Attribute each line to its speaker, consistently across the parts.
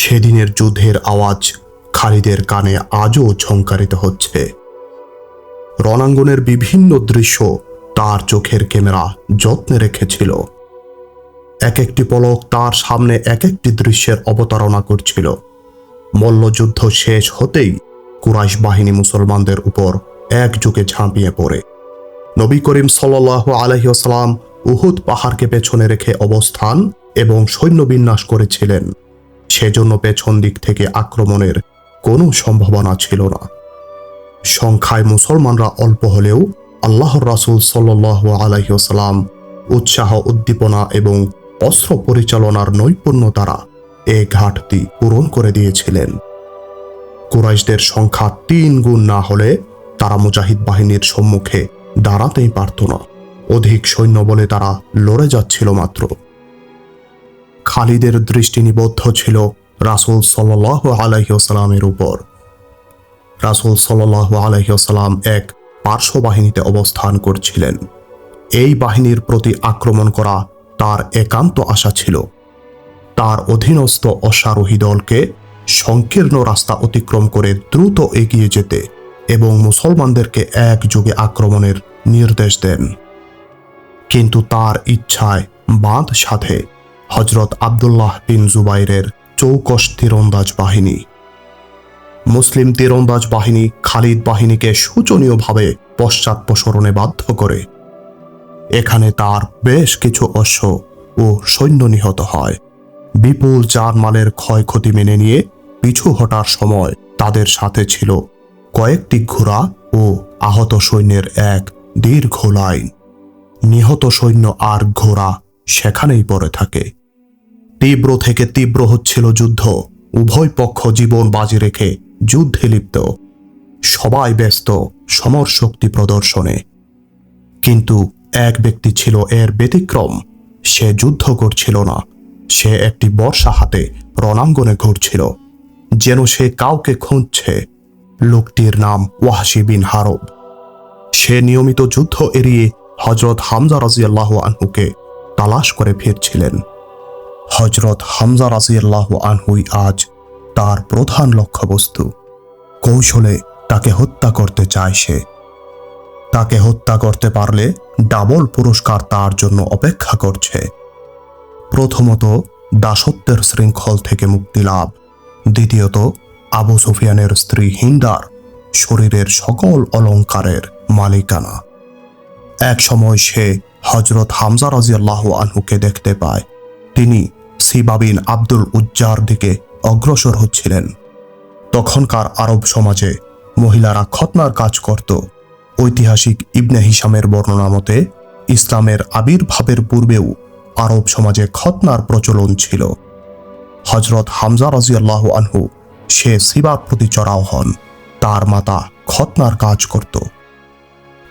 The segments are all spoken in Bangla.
Speaker 1: সেদিনের যুদ্ধের আওয়াজ খালিদের কানে আজও ঝংকারিত হচ্ছে। রণাঙ্গনের বিভিন্ন দৃশ্য তার চোখের ক্যামেরা যত্নে রেখেছিল। এক একটি পলক তার সামনে এক একটি দৃশ্যের অবতারণা করছিল। মল্লযুদ্ধ শেষ হতেই কুরাইশ বাহিনী মুসলমানদের উপর একযোগে ঝাঁপিয়ে পড়ে। নবী করিম সাল্লাল্লাহু আলাইহি ওয়াসাল্লাম উহুদ পাহাড়কে পেছনে রেখে অবস্থান এবং সৈন্য বিন্যাস করেছিলেন। সেজন্য পেছন দিক থেকে আক্রমণের কোনো সম্ভাবনা ছিল না। সংখ্যায় মুসলমানরা অল্প হলেও আল্লাহর রাসূল সাল্লাল্লাহু আলাইহি ওয়াসাল্লাম উৎসাহ, উদ্দীপনা এবং অস্ত্র পরিচালনার নৈপুণ্য দ্বারা এ ঘাটতি পূরণ করে দিয়েছিলেন। কুরাইশদের সংখ্যা 3 গুণ না হলে তারা মুজাহিদ বাহিনীর সম্মুখে দাঁড়াতেই পারত না। অধিক সৈন্য বলে তারা লড়ে যাচ্ছিল মাত্র। খালিদের দৃষ্টি নিবদ্ধ ছিল রাসূল সাল্লাল্লাহু আলাইহি ওয়াসাল্লামের উপর। রাসূল সাল্লাল্লাহু আলাইহি ওয়াসাল্লাম এক পার্শ্ব বাহিনীতে অবস্থান করছিলেন। এই বাহিনীর প্রতি আক্রমণ করা তার একান্ত আশা ছিল। তার অধীনস্থ অশ্বারোহী দলকে সংকীর্ণ রাস্তা অতিক্রম করে দ্রুত এগিয়ে যেতে এবং মুসলমানদেরকে একযোগে আক্রমণের নির্দেশ দেন। কিন্তু তার ইচ্ছায় বাঁধ সাধে হযরত আব্দুল্লাহ বিন জুবাইরের চৌকস তীরন্দাজ বাহিনী। মুসলিম তীরন্দাজ বাহিনী খালিদ বাহিনীকে শোচনীয়ভাবে পশ্চাৎপসরণে বাধ্য করে। এখানে তার বেশ কিছু অশ্ব ও সৈন্য নিহত হয়। বিপুল জানমালের ক্ষয়ক্ষতি মেনে নিয়ে পিছু হটার সময় তাদের সাথে ছিল কয়েকটি ঘোড়া ও আহত সৈন্যের এক দীর্ঘ লাইন। নিহত সৈন্য আর ঘোড়া সেখানেই পড়ে থাকে। তীব্র থেকে তীব্র হচ্ছিল যুদ্ধ। উভয় পক্ষ জীবন বাজি রেখে যুদ্ধে লিপ্ত। সবাই ব্যস্ত সমর শক্তি প্রদর্শনে। কিন্তু এক ব্যক্তি ছিল এর ব্যতিক্রম। সে যুদ্ধ করছিল না, সে একটি বর্শা হাতে রণাঙ্গনে ঘুরছিল, যেন সে কাউকে খুঁজছে। লোকটির নাম ওয়াহশী বিন হারব। সে নিয়মিত যুদ্ধ এড়িয়ে হযরত হামজা রাদিয়াল্লাহু আনহুকে তালাশ করে ফিরছিলেন। হযরত হামজা রাদিয়াল্লাহু আনহুই আজ তার প্রধান লক্ষ্যবস্তু। কৌশলে তাকে হত্যা করতে চায় সে। তাকে হত্যা করতে পারলে ডাবল পুরস্কার তার জন্য অপেক্ষা করছে। প্রথমত, দাসত্বের শৃঙ্খল থেকে মুক্তি লাভ। দ্বিতীয়ত, আবু সুফিয়ানের স্ত্রী হিন্দার শরীরের সকল অলংকারের মালিকানা। এক সময় সে হযরত হামজা রাদিয়াল্লাহু আনহুকে দেখতে পায়। তিনি সিবা বিন আব্দুল উজ্জার দিকে অগ্রসর হচ্ছিলেন। তখনকার আরব সমাজে মহিলারা খতনার কাজ করত। ঐতিহাসিক ইবনে হিশামের বর্ণনা মতে ইসলামের আবির্ভাবের পূর্বেও আরব সমাজে খতনার প্রচলন ছিল। হযরত হামজা রাদিয়াল্লাহু আনহু সে সিবার প্রতি চড়াও হন। তার মাতা খতনার কাজ করত।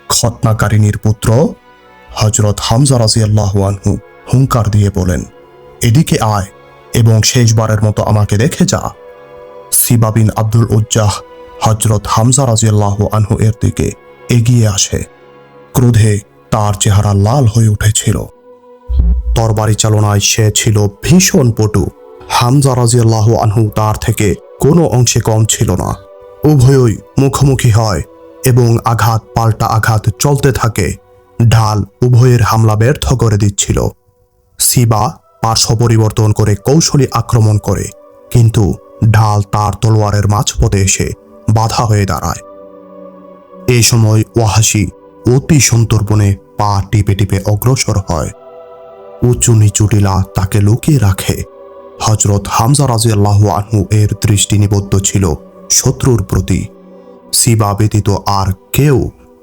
Speaker 1: খতনাকারিনীর পুত্র হযরত হামজা রাদিয়াল্লাহু আনহু হুঙ্কার দিয়ে বলেন, এদিকে আয় এবং শেষবারের মতো আমাকে দেখে যা। সিবা বিন আব্দুল উজ্জাহ হযরত হামজা রাদিয়াল্লাহু আনহু এর দিকে এগিয়ে আসে। ক্রোধে তার চেহারা লাল হয়ে উঠেছিল। তরবারি চালনায় সে ছিল ভীষণ পটু। হামজা রাদিয়াল্লাহু আনহু তার থেকে কোনো অংশে কম ছিল না। উভয়ই মুখোমুখি হয় এবং আঘাত পাল্টা আঘাত চলতে থাকে। ঢাল উভয়ের হামলা ব্যর্থ করে দিচ্ছিল। সিবা পার্শ্ব পরিবর্তন করে কৌশলী আক্রমণ করে, কিন্তু ঢাল তার তলোয়ারের মাঝপথে এসে বাধা হয়ে দাঁড়ায়। এই সময় ওয়াহশী অতি সন্তর্পণে পা টিপে টিপে অগ্রসর হয়। উঁচু নিচু টিলা তাকে লুকিয়ে রাখে। হযরত হামজা রাদিয়াল্লাহু আনহু এর দৃষ্টি নিবদ্ধ ছিল শত্রুর প্রতি। সিবা ব্যতীত আর কেউ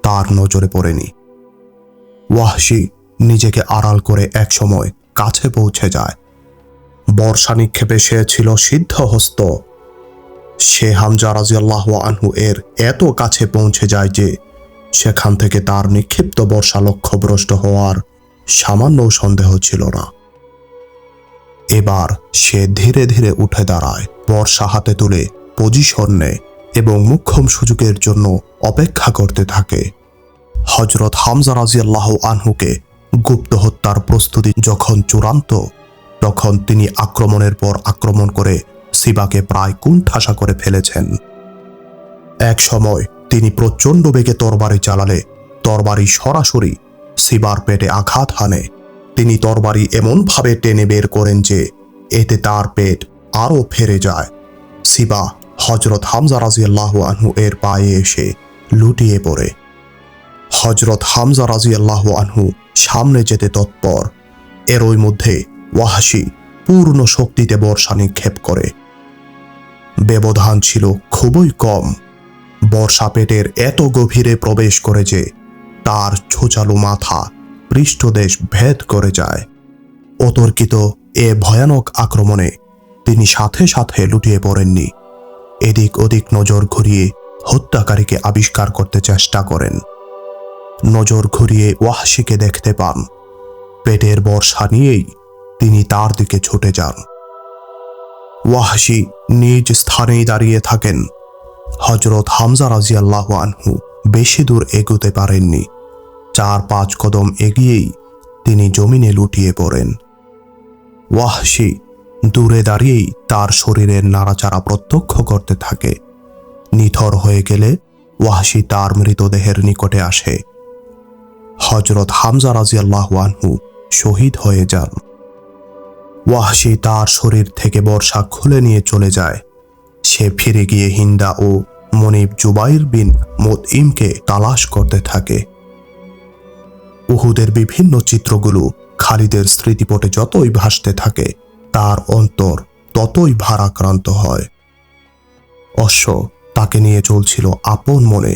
Speaker 1: তার নজরে পড়েনি। ওয়াহশী নিজেকে আড়াল করে এক সময় কাছে পৌঁছে যায়। বর্ষা নিক্ষেপে সে ছিল সিদ্ধহস্ত। সে হামজা রাদিয়াল্লাহু আনহু এর এত কাছে পৌঁছে যায় যে সেখান থেকে তার নিক্ষিপ্ত বর্ষা লক্ষ্যভ্রষ্ট হওয়ার সামান্য সন্দেহ ছিল না। এবার সে ধীরে ধীরে উঠে দাঁড়ায়, বর্ষা হাতে তুলে পজিশন নেয় এবং মুখ্যম সুযোগের জন্য অপেক্ষা করতে থাকে। হযরত হামজা রাদিয়াল্লাহু আনহুকে গুপ্ত হত্যার প্রস্তুতি যখন চূড়ান্ত, তখন তিনি আক্রমণের পর আক্রমণ করে সিবাকে প্রায় কুণ্ঠাসা করে ফেলেছেন। এক সময় তিনি প্রচণ্ড বেগে তরবারি চালালে তরবারি সরাসরি সিবার পেটে আঘাত হানে। তিনি তরবারি এমনভাবে টেনে বের করেন যে এতে তার পেট আরও ফেরে যায়। সিবা হযরত হামজা রাদিয়াল্লাহু আনহু এর পায়ে এসে লুটিয়ে পড়ে। হযরত হামজা রাদিয়াল্লাহু আনহু সামনে যেতে তৎপর। এরই মধ্যে ওয়াহশী পূর্ণ শক্তিতে বর্ষা নিক্ষেপ করে। ব্যবধান ছিল খুবই কম। বর্ষা পেটের এত গভীরে প্রবেশ করে যে তার ছোচালো মাথা পৃষ্ঠদেশ ভেদ করে যায়। অতর্কিত এ ভয়ানক আক্রমণে তিনি সাথে সাথে লুটিয়ে পড়েননি। এদিক ওদিক নজর ঘুরিয়ে হত্যাকারীকে আবিষ্কার করতে চেষ্টা করেন। নজর ঘুরিয়ে ওয়াহশীকে দেখতে পান। পেটের বর্ষা নিয়েই তিনি তার দিকে ছুটে যান। ওয়াহশী নিজ স্থানেই দাঁড়িয়ে থাকেন। হযরত হামজা রাদিয়াল্লাহু আনহু বেশি দূর এগোতে পারেননি। 4-5 কদম এগিয়েই তিনি জমিনে লুটিয়ে পড়েন। ওয়াহশী দূরে দাঁড়িয়েই তার শরীরের নাড়াচাড়া প্রত্যক্ষ করতে থাকে। নিথর হয়ে গেলে ওয়াহশী তার মৃতদেহের নিকটে আসে। হযরত হামজা রাদিয়াল্লাহু আনহু শহীদ হয়ে যান। ওয়াহশী তার শরীর থেকে বর্ষা খুলে নিয়ে চলে যায়। সে ফিরে গিয়ে হিন্দা ও মনিব জুবাইর বিন মুতঈমকে তালাশ করতে থাকে। উহুদের বিভিন্ন চিত্রগুলো খালিদের স্মৃতিপটে যতই ভাসতে থাকে তার অন্তর ততই ভারাক্রান্ত হয়। অশ্ব তাকে নিয়ে চলছিল আপন মনে।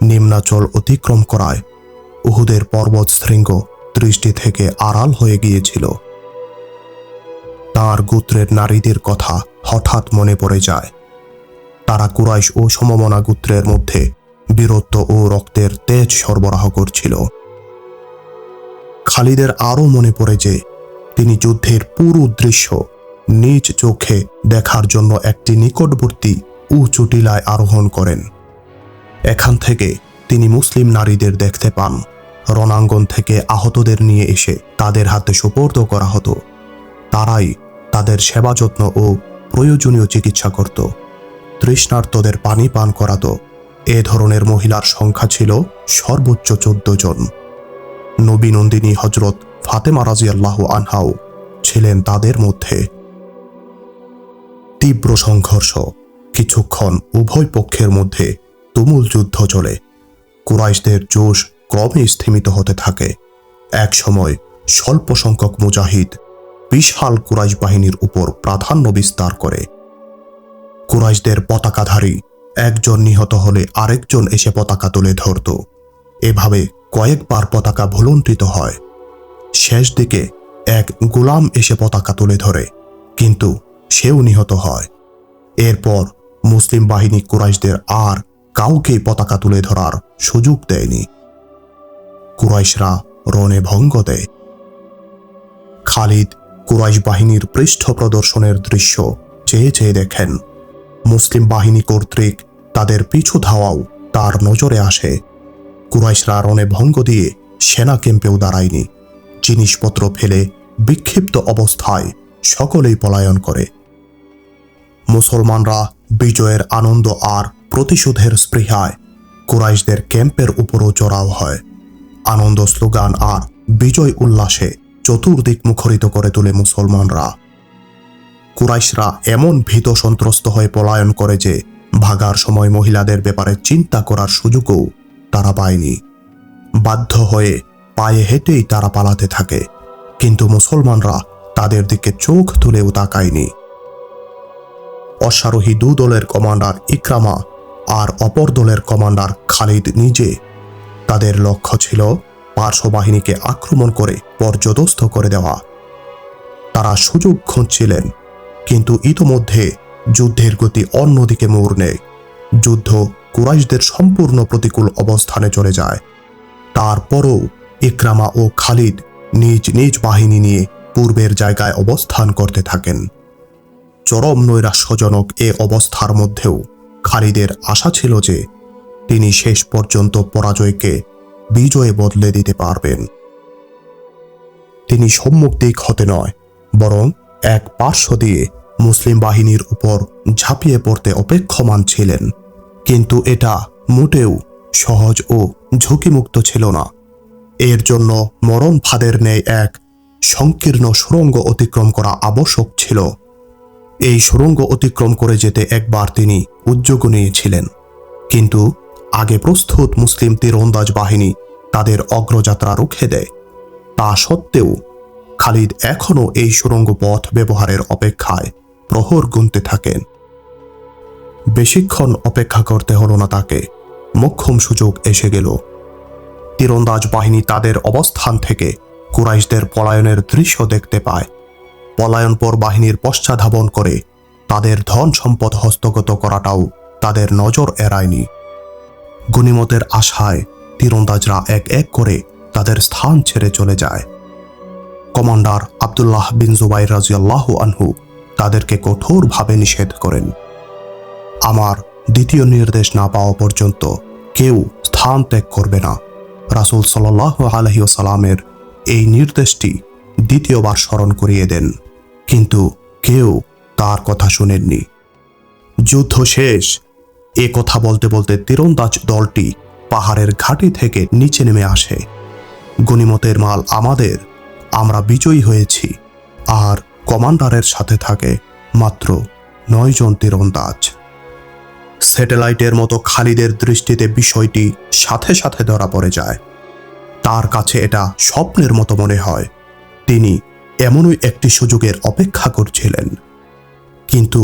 Speaker 1: নিম্নাচল অতিক্রম করায় উহুদের পর্বত শৃঙ্গ দৃষ্টি থেকে আড়াল হয়ে গিয়েছিল। তার গোত্রের নারীদের কথা হঠাৎ মনে পড়ে যায়। তারা কুরাইশ ও সমমনা গোত্রের মধ্যে বীরত্ব ও রক্তের তেজ সরবরাহ করছিল। খালিদের আরও মনে পড়ে যে তিনি যুদ্ধের পুরো দৃশ্য নিজ চোখে দেখার জন্য একটি নিকটবর্তী উঁচু টিলায় আরোহণ করেন। এখান থেকে তিনি মুসলিম নারীদের দেখতে পান। রণাঙ্গন থেকে আহতদের নিয়ে এসে তাদের হাতে সুপর্দ করা হতো। তারাই তাদের সেবা যত্ন ও প্রয়োজনীয় চিকিৎসা করত, তৃষ্ণার্তদের পানি পান করাতো। এ ধরনের মহিলার সংখ্যা ছিল সর্বোচ্চ 14 জন। নবী নন্দিনী হযরত ফাতেমা রাদিয়াল্লাহু আনহাও ছিলেন তাদের মধ্যে। তীব্র সংঘর্ষ। কিছুক্ষণ উভয় পক্ষের মধ্যে তুমুল যুদ্ধ চলে। কুরাইশদের জোশ ক্রমে স্থিমিত হতে থাকে। এক সময় স্বল্প সংখ্যক মুজাহিদ বিশাল কুরাইশ বাহিনীর উপর প্রাধান্য বিস্তার করে। কুরাইশদের পতাকাধারী একজন নিহত হলে আরেকজন এসে পতাকা তুলে ধরত। এভাবে কয়েকবার পতাকা ভুলুণ্ঠিত হয়। শেষ দিকে এক গোলাম এসে পতাকা তুলে ধরে, কিন্তু সেও নিহত হয়। এরপর মুসলিম বাহিনী কুরাইশদের আর কাউকেই পতাকা তুলে ধরার সুযোগ দেয়নি। কুরাইশরা রণে ভঙ্গ দেয়। খালিদ কুরাইশ বাহিনীর পৃষ্ঠ প্রদর্শনের দৃশ্য চেয়ে চেয়ে দেখেন। মুসলিম বাহিনী কর্তৃক তাদের পিছু ধাওয়াও তার নজরে আসে। কুরাইশরা রণে ভঙ্গ দিয়ে সেনা ক্যাম্পেও দাঁড়ায়নি। জিনিসপত্র ফেলে বিক্ষিপ্ত অবস্থায় সকলেই পলায়ন করে। মুসলমানরা বিজয়ের আনন্দ আর প্রতিশোধের স্পৃহায় কুরাইশদের ক্যাম্পের উপরও চড়াও হয়। আনন্দ স্লোগান আর বিজয় উল্লাসে চতুর্দিক মুখরিত করে তোলে মুসলমানরা। কুরাইশরা এমন ভীত সন্ত্রস্ত হয়ে পলায়ন করে যে ভাগার সময় মহিলাদের ব্যাপারে চিন্তা করার সুযোগও তারা পায়নি। বাধ্য হয়ে পায়ে হেঁটেই তারা পালাতে থাকে, কিন্তু মুসলমানরা তাদের দিকে চোখ তুলেও তাকায়নি। অশ্বারোহী 2 দলের কমান্ডার ইকরামা আর অপর দলের কমান্ডার খালিদ নিজে, তাদের লক্ষ্য ছিল পার্শ্ব বাহিনীকে আক্রমণ করে পর্যদস্ত করে দেওয়া। তারা সুযোগ খুঁজছিলেন, কিন্তু ইতোমধ্যে যুদ্ধের গতি অন্যদিকে মোড় নেয়। যুদ্ধ কুরাইশদের সম্পূর্ণ প্রতিকূল অবস্থানে চলে যায়। তারপরও ইকরামা ও খালিদ নিজ নিজ বাহিনী নিয়ে পূর্বের জায়গায় অবস্থান করতে থাকেন। চরম নৈরাশ্যজনক এ অবস্থার মধ্যেও খালিদের আশা ছিল যে তিনি শেষ পর্যন্ত পরাজয়কে বিজয়ে বদলে দিতে পারবেন। তিনি সম্মুখ দিক হতে নয়, বরং এক পার্শ্ব দিয়ে মুসলিম বাহিনীর উপর ঝাঁপিয়ে পড়তে অপেক্ষমান ছিলেন, কিন্তু এটা মোটেও সহজ ও ঝুঁকিমুক্ত ছিল না। এর জন্য মরণ ফাঁদের ন্যায় এক সংকীর্ণ সুড়ঙ্গ অতিক্রম করা আবশ্যক ছিল। এই সুড়ঙ্গ অতিক্রম করে যেতে একবার তিনি উদ্যোগ নিয়েছিলেন, কিন্তু আগে প্রস্তুত মুসলিম তীরন্দাজ বাহিনী তাদের অগ্রযাত্রা রুখে দেয়। তা সত্ত্বেও খালিদ এখনও এই সুড়ঙ্গ পথ ব্যবহারের অপেক্ষায় প্রহর গুনতে থাকেন। বেশিক্ষণ অপেক্ষা করতে হলো না তাকে। মোক্ষম সুযোগ এসে গেল। তীরন্দাজ বাহিনী তাদের অবস্থান থেকে কুরাইশদের পলায়নের দৃশ্য দেখতে পায়। পলায়নপর বাহিনীর পশ্চাধাবন করে তাদের ধন সম্পদ হস্তগত করাটাও তাদের নজর এড়ায়নি। গনিমতের আশায় তীরন্দাজরা এক এক করে তাদের স্থান ছেড়ে চলে যায়। কমান্ডার আব্দুল্লাহ বিন জুবাইর রাদিয়াল্লাহু আনহু তাদেরকে কঠোরভাবে নিষেধ করেন। আমার দ্বিতীয় নির্দেশ না পাওয়া পর্যন্ত কেউ স্থান ত্যাগ করবে না। রাসূল সাল্লাল্লাহু আলাইহি ওয়াসাল্লামের এই নির্দেশটি দ্বিতীয়বার স্মরণ করিয়ে দেন, কিন্তু কেউ তার কথা শুনেননি। যুদ্ধ শেষ। এ কথা বলতে বলতে তীরন্দাজ দলটি পাহাড়ের ঘাঁটি থেকে নিচে নেমে আসে। গনিমতের মাল আমাদের, আমরা বিজয়ী হয়েছি। আর কমান্ডারের সাথে থাকে মাত্র 9 জন তীরন্দাজ। স্যাটেলাইটের মতো খালিদের দৃষ্টিতে বিষয়টি সাথে সাথে ধরা পড়ে যায়। তার কাছে এটা স্বপ্নের মতো মনে হয়। তিনি এমনই একটি সুযোগের অপেক্ষা করছিলেন, কিন্তু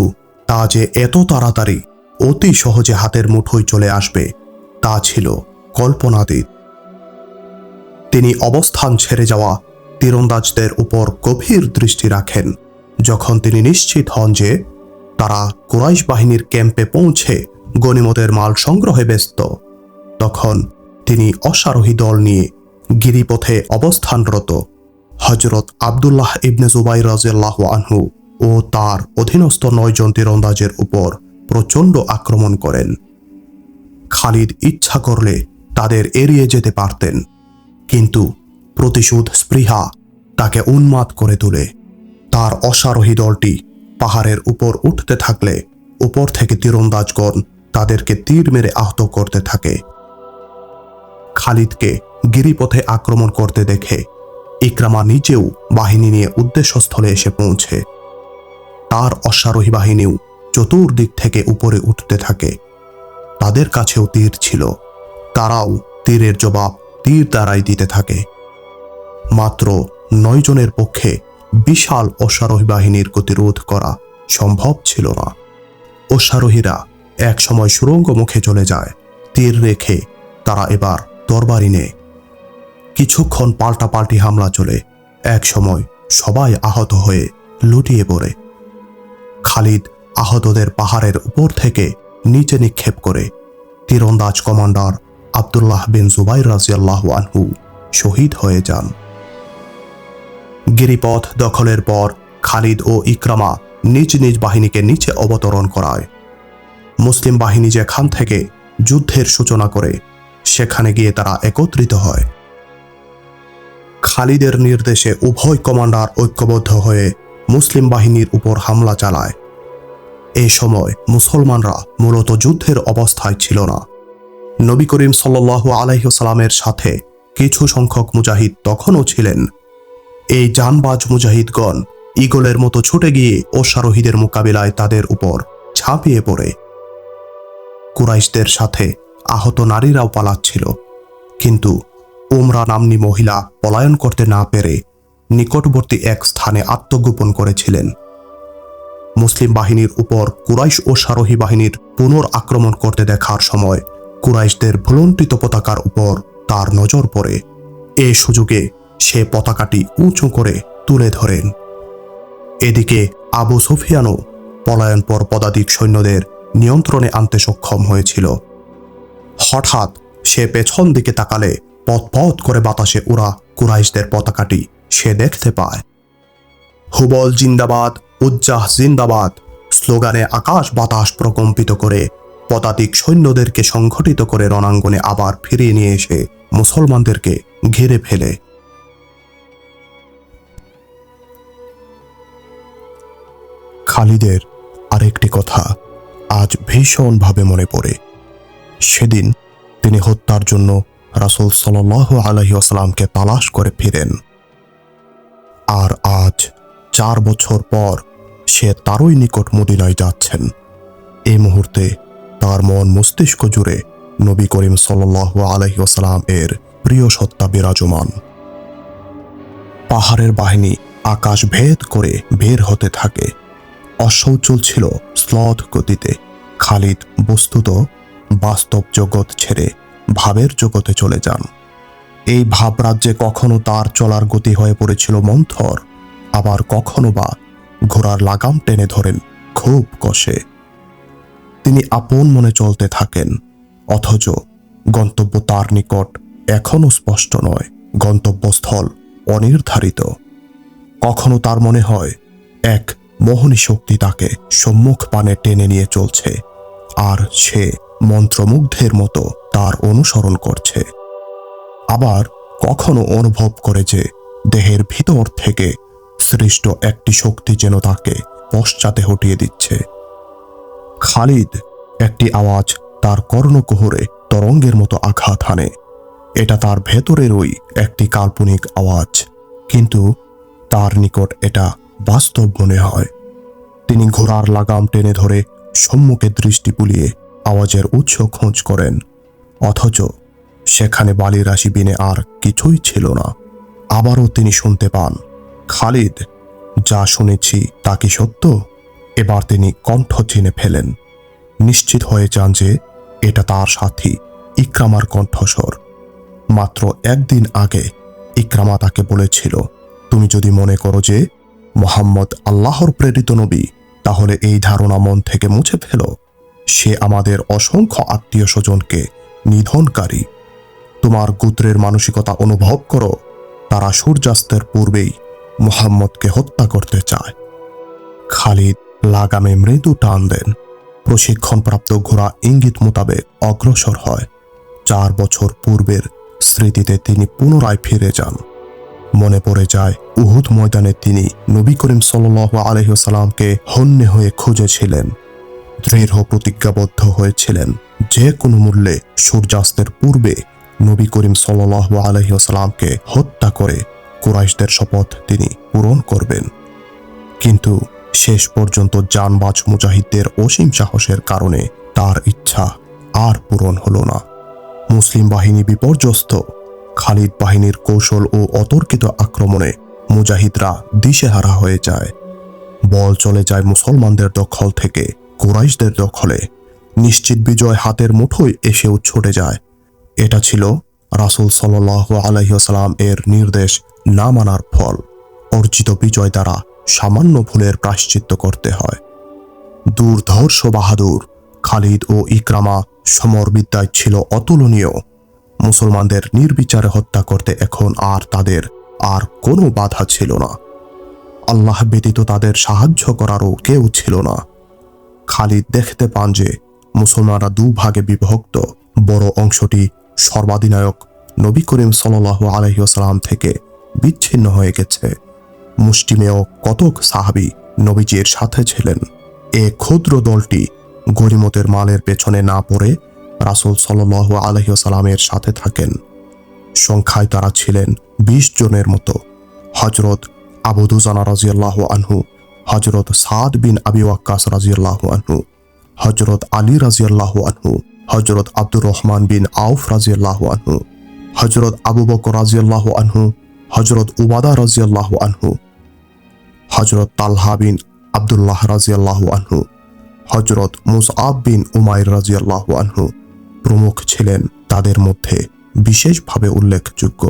Speaker 1: তা যে এত তাড়াতাড়ি অতি সহজে হাতের মুঠোয় চলে আসবে তা ছিল কল্পনাতীত। তিনি অবস্থান ছেড়ে যাওয়া তীরন্দাজদের উপর গভীর দৃষ্টি রাখেন। যখন তিনি নিশ্চিত হন যে তারা কুরাইশ বাহিনীর ক্যাম্পে পৌঁছে গনিমতের মাল সংগ্রহে ব্যস্ত, তখন তিনি অশ্বারোহী দল নিয়ে গিরিপথে অবস্থানরত হযরত আব্দুল্লাহ ইবনে জুবাইর রাদিয়াল্লাহু আনহু ও তার অধীনস্থ 9 জন তীরন্দাজের উপর প্রচণ্ড আক্রমণ করেন। খালিদ ইচ্ছা করলে তাদের এড়িয়ে যেতে পারতেন, কিন্তু প্রতিশোধ স্পৃহা তাকে উন্মাদ করে তোলে। তার অশ্বারোহী দলটি পাহাড়ের উপর উঠতে থাকলে উপর থেকে তীরন্দাজগণ তাদেরকে তীর মেরে আহত করতে থাকে। খালিদকে গিরিপথে আক্রমণ করতে দেখে ইকরামা নিজেও বাহিনী নিয়ে উদ্দেশ্যস্থলে এসে পৌঁছে। তার অশ্বারোহী বাহিনীও চতুর্দিক থেকে উপরে উঠতে থাকে। তাদের কাছেও তীর ছিল। তারাও তীরের জবাব তীর দ্বারাই দিতে থাকে। মাত্র 9 জনের পক্ষে বিশাল অশ্বারোহী বাহিনীর গতিরোধ করা সম্ভব ছিল না। অশ্বারোহীরা এক সময় সুড়ঙ্গ মুখে চলে যায়। তীর রেখে তারা এবার তরবারি নেয়। কিছুক্ষণ পাল্টাপাল্টি হামলা চলে। এক সময় সবাই আহত হয়ে লুটিয়ে পড়ে। খালিদ আহতদের পাহাড়ের উপর থেকে নিচে নিক্ষেপ করে তীরন্দাজ কমান্ডার আব্দুল্লাহ বিন জুবাইর রাদিয়াল্লাহু আনহু শহীদ হয়ে যান। গিরিপথ দখলের পর খালিদ ও ইকরামা নিজ নিজ বাহিনীকে নিচে অবতরণ করায়। মুসলিম বাহিনী যেখান থেকে যুদ্ধের সূচনা করে সেখানে গিয়ে তারা একত্রিত হয়। খালিদের নির্দেশে উভয় কমান্ডার ঐক্যবদ্ধ হয়ে মুসলিম বাহিনীর উপর হামলা চালায়। এই সময় মুসলমানরা মূলত যুদ্ধের অবস্থায় ছিল না। নবী করিম সাল্লাল্লাহু আলাইহি ওয়াসাল্লামের সাথে কিছু সংখ্যক মুজাহিদ তখনও ছিলেন। এই জানবাজ মুজাহিদগণ ঈগলের মতো ছুটে গিয়ে অশ্বারোহীদের মোকাবিলায় তাদের উপর ঝাঁপিয়ে পড়ে। কুরাইশদের সাথে আহত নারীরাও পালাচ্ছিল, কিন্তু উমরা নাম্নী মহিলা পলায়ন করতে না পেরে নিকটবর্তী এক স্থানে আত্মগোপন করেছিলেন। মুসলিম বাহিনীর উপর কুরাইশ অশ্বারোহী বাহিনীর পুনর আক্রমণ করতে দেখার সময় কুরাইশদের ভুলুণ্ঠিত পতাকার উপর তার নজর পড়ে। এ সুযোগে সে পতাকাটি উঁচু করে তুলে ধরেন। এদিকে আবু সুফিয়ানও পলায়নপর পদাতিক সৈন্যদের নিয়ন্ত্রণে আনতে সক্ষম হয়েছিল। হঠাৎ সে পেছন দিকে তাকালে পথ করে বাতাসে উড়া কুরাইশদের পতাকাটি সে দেখতে পায়। হুবল জিন্দাবাদ, উজ্জাহ জিন্দাবাদ স্লোগানে আকাশ বাতাস প্রকম্পিত করে পদাতিক সৈন্যদেরকে সংগঠিত করে রণাঙ্গনে আবার ফিরিয়ে নিয়ে এসে মুসলমানদেরকে ঘিরে ফেলে। খালিদের আরেকটি কথা আজ ভীষণভাবে মনে পড়ে। সেদিন তিনি হত্যার জন্য রাসূল সাল্লাল্লাহু আলাইহি ওয়াসাল্লামকে তালাশ করে ফিরেন। আর আজ 4 বছর পর সে তারই নিকট মদিনায় যাচ্ছেন। এই মুহূর্তে তার মন মস্তিষ্ক জুড়ে নবী করিম সাল্লাল্লাহু আলাইহি ওয়াসাল্লাম এর প্রিয় সত্তা বিরাজমান। পাহাড়ের বাহিনী আকাশ ভেদ করে বের হতে থাকে। অশ্ব চলছিল স্লথ গতিতে। খালিদ বস্তুত বাস্তব জগৎ ছেড়ে ভাবের জগতে চলে যান। এই ভাবরাজ্যে কখনো তার চলার গতি হয়ে পড়েছিল মন্থর, আবার কখনো বা ঘোড়ার লাগাম টেনে ধরেন খুব কষে। তিনি আপন মনে চলতে থাকেন, অথচ গন্তব্য তার নিকট এখনো স্পষ্ট নয়। গন্তব্যস্থল অনির্ধারিত। কখনো তার মনে হয় এক মোহনী শক্তি তাকে সম্মুখ পানে টেনে নিয়ে চলছে, আর সে মন্ত্রমুগ্ধের মতো তার অনুসরণ করছে। আবার কখনো অনুভব করে যে দেহের ভিতর থেকে সৃষ্ট একটি শক্তি যেন তাকে পশ্চাতে হটিয়ে দিচ্ছে। খালিদ একটি আওয়াজ তার কর্ণকুহরে তরঙ্গের মতো আঘাত হানে। এটা তার ভেতরেরই একটি কাল্পনিক আওয়াজ, কিন্তু তার নিকট এটা বাস্তব মনে হয়। তিনি ঘোড়ার লাগাম টেনে ধরে সম্মুখে দৃষ্টি বুলিয়ে আওয়াজের উৎস খোঁজ করেন, অথচ সেখানে বালির রাশি বিনে আর কিছুই ছিল না। আবারও তিনি শুনতে পান, খালিদ, যা শুনেছি তা কি সত্য? এবার তিনি কণ্ঠ চিনে ফেলেন। নিশ্চিত হয়ে যান যে এটা তার সাথী ইকরামার কণ্ঠস্বর। মাত্র একদিন আগে ইকরামা তাকে বলেছিল, তুমি যদি মনে করো যে মুহাম্মদ আল্লাহর প্রেরিত নবী, তাহলে এই ধারণা মন থেকে মুছে ফেলো। সে আমাদের অসংখ্য আত্মীয় স্বজনকে নিধনকারী। তোমার গোত্রের মানসিকতা অনুভব করো, তারা সূর্যাস্তের পূর্বেই মুহাম্মদকে হত্যা করতে চায়। খালিদ লাগামে মৃদু টান দেন। প্রশিক্ষণপ্রাপ্ত ঘোড়া ইঙ্গিত মোতাবেক অগ্রসর হয়। 4 বছর পূর্বের স্মৃতিতে তিনি পুনরায় ফিরে যান। মনে পড়ে যায় উহুদ ময়দানে তিনি নবী করিম সাল্লাল্লাহু আলাইহি ওয়াসাল্লামকে হন্যে হয়ে খুঁজেছিলেন, দৃঢ় প্রতিজ্ঞাবদ্ধ হয়েছিলেন যে কোনো মূল্যে সূর্যাস্তের পূর্বে নবী করিম সাল্লাল্লাহু আলাইহি ওয়াসাল্লামকে হত্যা করে কুরাইশদের শপথ তিনি পূরণ করবেন। কিন্তু শেষ পর্যন্ত জানবাজ মুজাহিদদের অসীম সাহসের কারণে তার ইচ্ছা আর পূরণ হলো না। মুসলিম বাহিনী বিপর্যস্ত। খালিদ বাহিনীর কৌশল ও অতর্কিত আক্রমণে মুজাহিদরা দিশেহারা হয়ে যায়। বল চলে যায় মুসলমানদের দখল থেকে কুরাইশদের দখলে। নিশ্চিত বিজয় হাতের মুঠোয় এসেও ছুটে যায়। এটা ছিল রাসূল সাল্লাল্লাহু আলাইহি ওয়াসাল্লাম এর নির্দেশ না মানার ফল। অর্জিত বিজয় দ্বারা সামান্য ভুলের প্রায়শ্চিত্ত করতে হয়। দুর্ধর্ষ বাহাদুর খালিদ ও ইকরামা সমরবিদ্যায় ছিল অতুলনীয়। মুসলমানদের নির্বিচারে হত্যা করতে এখন আর তাদের আর কোনো বাধা ছিল না। আল্লাহ ব্যতীত তাদের সাহায্য করারও কেউ ছিল না। খালিদ দেখতে পান যে মুসলমানরা দুভাগে বিভক্ত। বড় অংশটি সর্বাধিনায়ক নবী করিম সাল্লাল্লাহু আলাইহি ওয়াসাল্লাম থেকে বিচ্ছিন্ন হয়ে গেছে। মুষ্টিমেয় কতক সাহাবী নবীজির সাথে ছিলেন। এ ক্ষুদ্র দলটি গনিমতের মালের পেছনে না পড়ে রাসূল সাল্লাল্লাহু আলাইহি ওয়াসাল্লামের সাথে থাকেন। সংখ্যায় তারা ছিলেন 20 জনের মতো। হযরত আবু দুজানা রাদিয়াল্লাহু আনহু, হযরত সাদ বিন আবি ওয়াক্কাস রাদিয়াল্লাহু আনহু, হযরত আলী রাদিয়াল্লাহু আনহু, হযরত আব্দুর রহমান বিন আউফ রাদিয়াল্লাহু আনহু, হযরত আবু বকর রাদিয়াল্লাহু আনহু, হযরত উবাদা রাদিয়াল্লাহু আনহু, হযরত তালহা বিন আব্দুল্লাহ রাদিয়াল্লাহু আনহু, হযরত মুসআব বিন উমাইর রাদিয়াল্লাহু আনহু প্রমুখ ছিলেন। তাদের মধ্যে বিশেষভাবে উল্লেখযোগ্য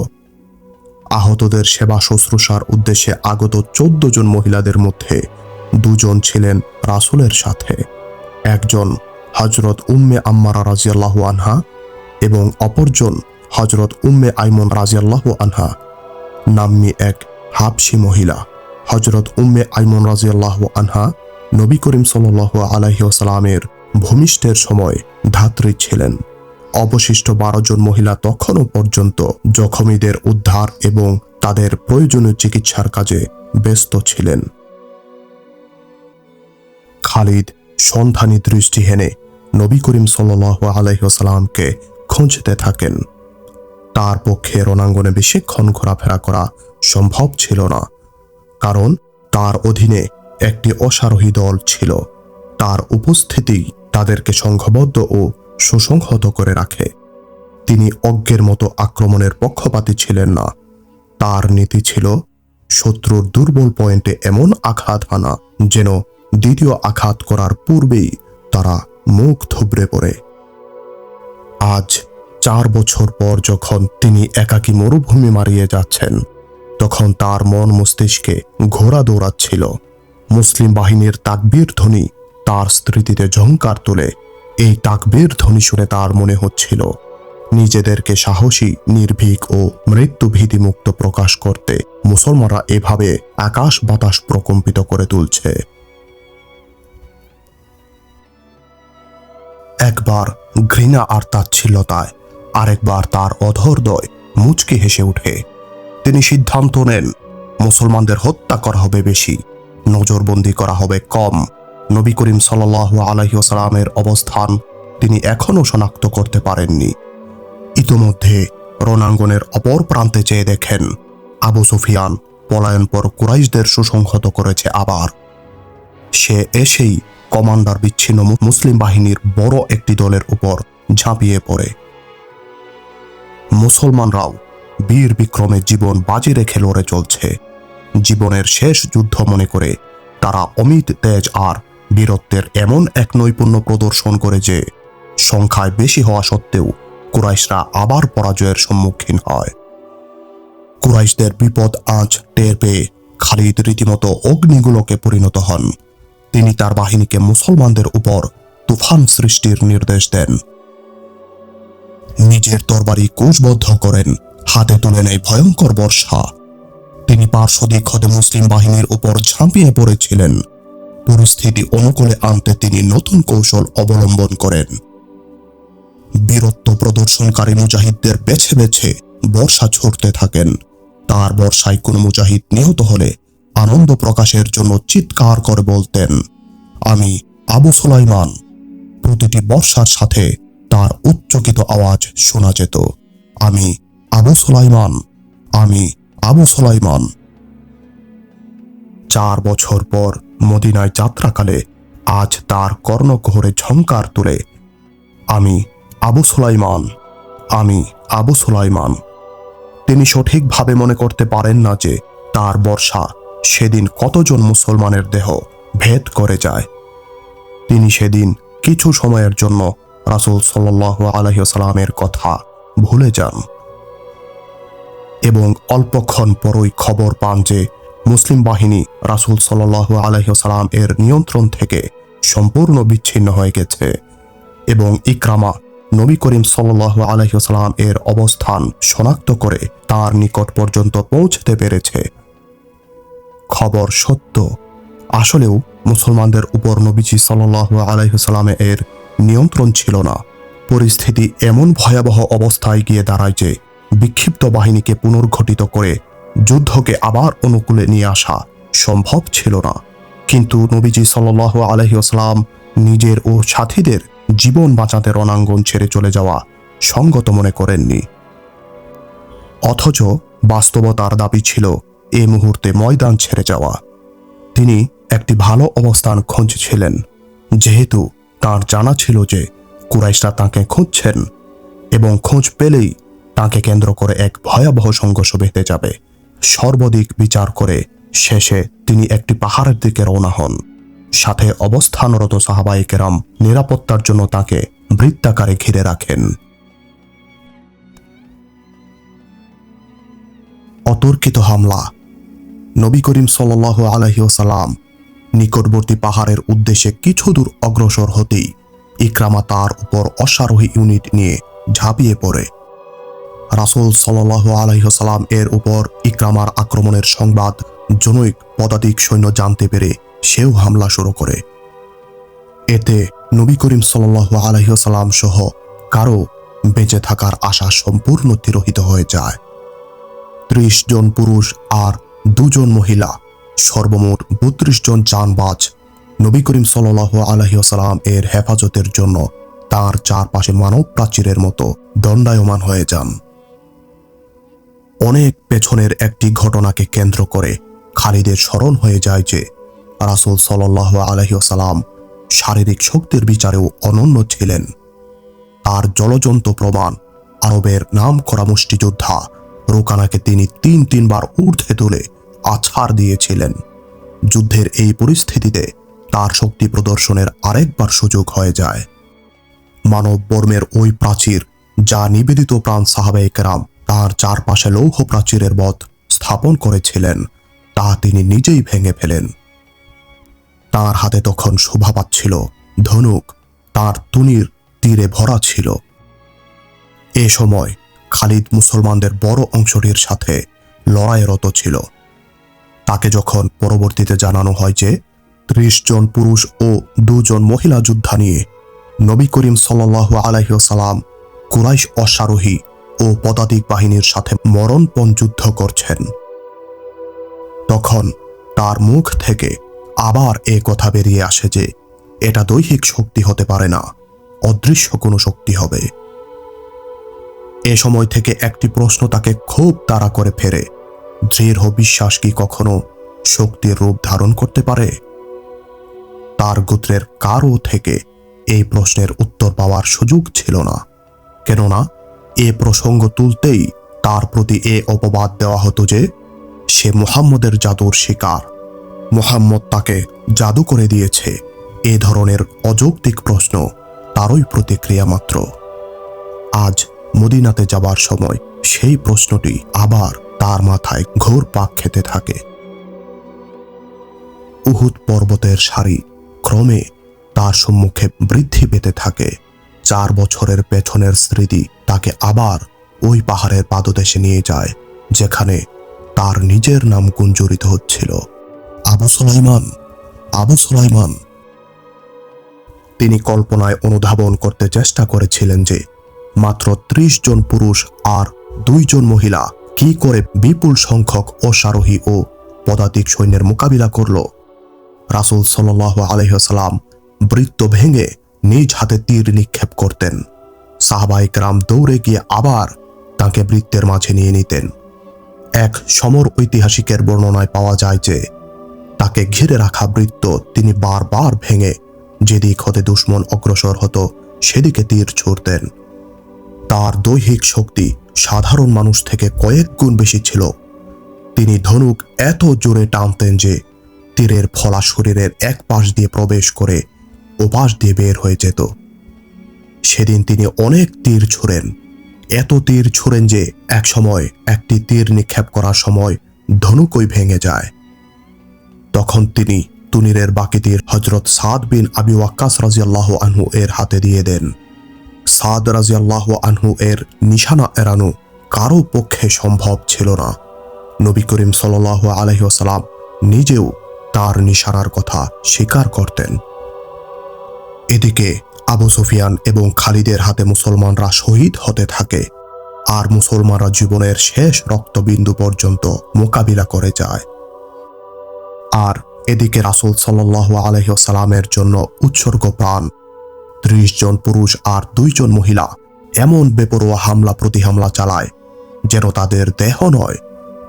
Speaker 1: আহতদের সেবা শুশ্রূষার উদ্দেশ্যে আগত 14 জন মহিলাদের মধ্যে 2 জন ছিলেন রাসূলের সাথে। একজন হযরত উম্মে আম্মারা রাদিয়াল্লাহু আনহা এবং অপরজন হযরত উম্মে আইমন রাদিয়াল্লাহু আনহা নাম্নী এক হাবশী মহিলা। হযরত উম্মে আইমন রাদিয়াল্লাহু আনহা নবী করিম সাল্লাল্লাহু আলাইহি ওয়াসাল্লামের ভূমিষ্ঠের সময় ধাত্রী ছিলেন। অবশিষ্ট 12 জন মহিলা তখনও পর্যন্ত জখমীদের উদ্ধার এবং তাদের প্রয়োজনীয় চিকিৎসার কাজে ব্যস্ত ছিলেন। খালিদ সন্ধানী দৃষ্টি হেনে নবী করিম সাল্লাল্লাহু আলাইহি ওয়াসাল্লামকে খুঁজতে থাকেন। তার পক্ষে রণাঙ্গনে বেশিক্ষণ ঘোরাফেরা করা সম্ভব ছিল না, কারণ তার অধীনে একটি অশ্বারোহী দল ছিল। তার উপস্থিতি তাদেরকে সংঘবদ্ধ ও সুসংহত করে রাখে। তিনি অজ্ঞের মতো আক্রমণের পক্ষপাতী ছিলেন না। তার নীতি ছিল শত্রুর দুর্বল পয়েন্টে এমন আঘাত হানা যেন দ্বিতীয় আঘাত করার পূর্বেই তারা মুখ থুবড়ে পড়ে। আজ 4 বছর পর যখন তিনি একাকী মরুভূমি মারিয়ে যাচ্ছেন, তখন তার মন মস্তিষ্কে ঘোড়া দৌড়াচ্ছিল। মুসলিম বাহিনীর তাকবীর ধ্বনি তার স্মৃতিতে ঝংকার তোলে। এই তাকবীর ধ্বনি শুনে তার মনে হচ্ছিল নিজেদেরকে সাহসী, নির্ভীক ও মৃত্যু ভীতিমুক্ত প্রকাশ করতে মুসলমানরা এভাবে আকাশ বাতাস প্রকম্পিত করে তুলছে। একবার ঘৃণা আর তাচ্ছিল্যতায়, আরেকবার তার অধরদ্বয় মুচকি হেসে ওঠে। তিনি সিদ্ধান্ত নেন মুসলমানদের হত্যা করা হবে বেশি, নজরবন্দি করা হবে কম। নবী করিম সাল্লাল্লাহু আলাইহি ওয়াসাল্লামের অবস্থান তিনি এখনও শনাক্ত করতে পারেননি। ইতোমধ্যে রণাঙ্গনের অপর প্রান্তে চেয়ে দেখেন আবু সুফিয়ান পলায়নপর কুরাইশদের সুসংহত করেছে আবার। সে এসেই কমান্ডার বিচ্ছিন্ন মুসলিম বাহিনীর বড় একটি দলের উপর ঝাঁপিয়ে পড়ে। মুসলমানরাও বীর বিক্রমে জীবন বাজি রেখে লড়ে চলছে। জীবনের শেষ যুদ্ধ মনে করে তারা অমিত তেজ আর বীরত্বের এমন এক নৈপুণ্য প্রদর্শন করে যে সংখ্যায় বেশি হওয়া সত্ত্বেও কুরাইশরা আবার পরাজয়ের সম্মুখীন হয়। কুরাইশদের বিপদ আঁচ টের পেয়ে খালিদ রীতিমতো অগ্নিগুলোকে পরিণত হন। তিনি তার বাহিনীকে মুসলমানদের উপর তুফান সৃষ্টির নির্দেশ দেন। নিজের তরবারি কোষবদ্ধ করেন, হাতে তুলে নেয় ভয়ঙ্কর বর্ষা। তিনি পার্শ্বদিক হতে মুসলিম বাহিনীর উপর ঝাঁপিয়ে পড়েছিলেন। পরিস্থিতি অনুকূলে আনতে তিনি নতুন কৌশল অবলম্বন করেন। বীরত্ব প্রদর্শনকারী মুজাহিদদের বেছে বেছে বর্ষা ছুড়তে থাকেন। তার বর্ষায় কোন মুজাহিদ নিহত হলে আনন্দ প্রকাশের জন্য চিৎকার করে বলতেন, আমি আবু সুলাইমান। প্রতিটি বর্ষার সাথে তার উচ্চকিত আওয়াজ শোনা যেত, আমি আবু সুলাইমান, আমি আবু সুলাইমান। 4 বছর পর মদিনায় যাত্রাকালে আজ তার কর্ণকুহরে ঝংকার তুলে, আমি আবু সুলাইমান, আমি আবু সুলাইমান। তিনি সঠিকভাবে মনে করতে পারেন না যে তার বর্ষা সেদিন কতজন মুসলমানের দেহ ভেদ করে যায়। তিনি সেদিন কিছু সময়ের জন্য রাসূল সাল্লাল্লাহু আলাইহি ওয়াসাল্লামের কথা ভুলে যান এবং অল্পক্ষণ পরই খবর পান যে মুসলিম বাহিনী রাসূল সাল্লাল্লাহু আলাইহি ওয়াসাল্লাম এর নিয়ন্ত্রণ থেকে সম্পূর্ণ বিচ্ছিন্ন হয়ে গেছে এবং ইকরামা নবী করিম সাল্লাল্লাহু আলাইহি ওয়াসাল্লাম এর অবস্থান শনাক্ত করে তার নিকট পর্যন্ত পৌঁছতে পেরেছে। খবর সত্য। আসলেও মুসলমানদের উপর নবীজি সাল্লাল্লাহু আলাইহি ওয়াসাল্লাম এর নিয়ন্ত্রণ ছিল না। পরিস্থিতি এমন ভয়াবহ অবস্থায় গিয়ে দাঁড়ায় যে বিক্ষিপ্ত বাহিনীকে পুনর্গঠিত করে যুদ্ধকে আবার অনুকূলে নিয়ে আসা সম্ভব ছিল না। কিন্তু নবীজি সাল্লাল্লাহু আলাইহি ওয়াসাল্লাম নিজের ও সাথীদের জীবন বাঁচাতে রণাঙ্গন ছেড়ে চলে যাওয়া সঙ্গত মনে করেননি। অথচ বাস্তবতার দাবি ছিল এই মুহূর্তে ময়দান ছেড়ে যাওয়া। তিনি একটি ভালো অবস্থান খুঁজছিলেন, যেহেতু তার জানা ছিল যে কুরাইশরা তাকে খুঁজছেন এবং খোঁজ পেলেই তাকে কেন্দ্র করে এক ভয়াবহ সংঘর্ষ বেঁধে যাবে। সর্বদিক বিচার করে শেষে তিনি একটি পাহাড়ের দিকে রওনা হন। সাথে অবস্থানরত সাহাবায়ে কেরাম নিরাপত্তার জন্য তাকে বৃত্তাকারে ঘিরে রাখেন। অতর্কিত হামলা। নবী করিম সাল্লাল্লাহু আলাইহি ওয়াসাল্লাম নিকটবর্তী পাহাড়ের উদ্দেশ্যে কিছু দূর অগ্রসর হতেই ইকরামা তার উপর অশ্বারোহী ইউনিট নিয়ে ঝাঁপিয়ে পড়ে। রাসূল সাল্লাল্লাহু আলাইহি ওয়াসাল্লাম এর উপর ইকরামার আক্রমণের সংবাদ জনৈক পদাতিক সৈন্য জানতে পেরে সেও হামলা শুরু করে। এতে নবী করিম সাল্লাল্লাহু আলাইহি ওয়াসাল্লাম সহ কারো বেঁচে থাকার আশা সম্পূর্ণ তিরোহিত হয়ে যায়। 30 জন পুরুষ আর 2 জন মহিলা, সর্বমোট 32 জন জানবাজ নবী করিম সাল্লাল্লাহু আলাইহি ওয়াসাল্লাম এর হেফাজতের জন্য তার চারপাশে মানব প্রাচীরের মতো দণ্ডায়মান হয়ে যান। অনেক পেছনের একটি ঘটনাকে কেন্দ্র করে খালিদের স্মরণ হয়ে যায় যে রাসূল সাল্লাল্লাহু আলাইহি ওয়াসাল্লাম শারীরিক শক্তির বিচারেও অনন্য ছিলেন। তার জ্বলজ্বন্ত প্রমাণ আরবের নামকরা মুষ্টিযোদ্ধা রোকানাকে তিনি তিনবার ঊর্ধ্বে তুলে আছাড় দিয়েছিলেন। যুদ্ধের এই পরিস্থিতিতে তার শক্তি প্রদর্শনের আরেকবার সুযোগ হয়ে যায়। মানব বর্মের ওই প্রাচীর, যা নিবেদিত প্রাণ সাহাবায়ে কেরাম তার চারপাশে লৌহ প্রাচীরের মত স্থাপন করেছিলেন, তা তিনি নিজেই ভেঙে ফেলেন। তার হাতে তখন শোভা পাচ্ছিল ধনুক, তার তুনীর তীরে ভরা ছিল। এ সময় খালিদ মুসলমানদের বড় অংশটির সাথে লড়াইরত ছিল। তাকে যখন পরবর্তীতে জানানো হয় যে ৩০ জন পুরুষ ও ২ জন মহিলা যোদ্ধা নিয়ে নবী করিম সাল্লাল্লাহু আলাইহি ওয়াসাল্লাম কুরাইশ অশ্বারোহী ও পদাতিক বাহিনীর সাথে মরণপণ যুদ্ধ করছেন, তখন তার মুখ থেকে আবার এ কথা বেরিয়ে আসে যে এটা দৈহিক শক্তি হতে পারে না, অদৃশ্য কোনো শক্তি হবে। এ সময় থেকে একটি প্রশ্ন তাকে খুব তাড়া করে ফেরে, দৃঢ় বিশ্বাস কি কখনো শক্তির রূপ ধারণ করতে পারে? তার গোত্রের কারো থেকে এই প্রশ্নের উত্তর পাওয়ার সুযোগ ছিল না, কেননা এ প্রসঙ্গ তুলতেই তার প্রতি এ অপবাদ দেওয়া হতো যে সে মুহাম্মদের জাদুর শিকার, মুহাম্মদ তাকে জাদু করে দিয়েছে। এ ধরনের অযৌক্তিক প্রশ্ন তারই প্রতিক্রিয়া মাত্র। আজ মদিনাতে যাবার সময় সেই প্রশ্নটি আবার তার মাথায় ঘুরপাক খেতে থাকে। উহুদ পর্বতের সারি ক্রমে তার সম্মুখে বৃদ্ধি পেতে থাকে। 4 বছরের পেছনের স্মৃতি তাকে আবার ওই পাহাড়ের পাদদেশে নিয়ে যায়, যেখানে তার নিজের নাম গুঞ্জরিত হচ্ছিল, আবু সুলাইমান, আবু সুলাইমান। তিনি কল্পনায় অনুধাবন করতে চেষ্টা করেছিলেন যে মাত্র ৩০ জন পুরুষ আর 2 জন মহিলা কি করে বিপুল সংখ্যক অশ্বারোহী ও পদাতিক সৈন্যের মোকাবিলা করল। রাসূল সাল্লাল্লাহু আলাইহি ওয়াসাল্লাম বৃত্ত ভেঙে নিজ হাতে তীর নিক্ষেপ করতেন। সাহাবায়ে কেরাম দৌড়ে গিয়ে আবার তাকে বৃত্তের মাঝে নিয়ে নিতেন। এক সমর ঐতিহাসিকের বর্ণনায় পাওয়া যায় যে তাকে ঘিরে রাখা বৃত্ত তিনি বারবার ভেঙে যেদিক হতে দুশমন অগ্রসর হতো সেদিকে তীর ছুড়তেন। তার দৈহিক শক্তি সাধারণ মানুষ থেকে কয়েক গুণ বেশি ছিল। তিনি ধনুক এত জোরে টানতেন যে তীরের ফলা শরীরের এক পাশ দিয়ে প্রবেশ করে ওপাশ দিয়ে বের হয়ে যেত। সেদিন তিনি অনেক তীর ছুঁড়েন, এত তীর ছুঁড়েন যে এক সময় একটি তীর নিক্ষেপ করার সময় ধনুকই ভেঙে যায়। তখন তিনি তুনীরের বাকি তীর হযরত সাদ বিন আবি ওয়াক্কাস রাদিয়াল্লাহু আনহু এর হাতে দিয়ে দেন। সাদ রাদিয়াল্লাহু আনহু এর নিশানা এড়ানো কারো পক্ষে সম্ভব ছিল না। নবী করিম সাল্লাল্লাহু আলাইহি ওয়াসাল্লাম নিজেও তার নিশানার কথা স্বীকার করতেন। এদিকে আবু সুফিয়ান এবং খালিদের হাতে মুসলমানরা শহীদ হতে থাকে, আর মুসলমানরা জীবনের শেষ রক্তবিন্দু পর্যন্ত মোকাবিলা করে যায়। আর এদিকে রাসূল সাল্লাল্লাহু আলাইহি ওয়াসাল্লামের জন্য উৎসর্গ প্রাণ ৩০ জন পুরুষ আর 2 জন মহিলা এমন বেপরোয়া হামলা প্রতিহামলা চালায় যেন তাদের দেহ নয়,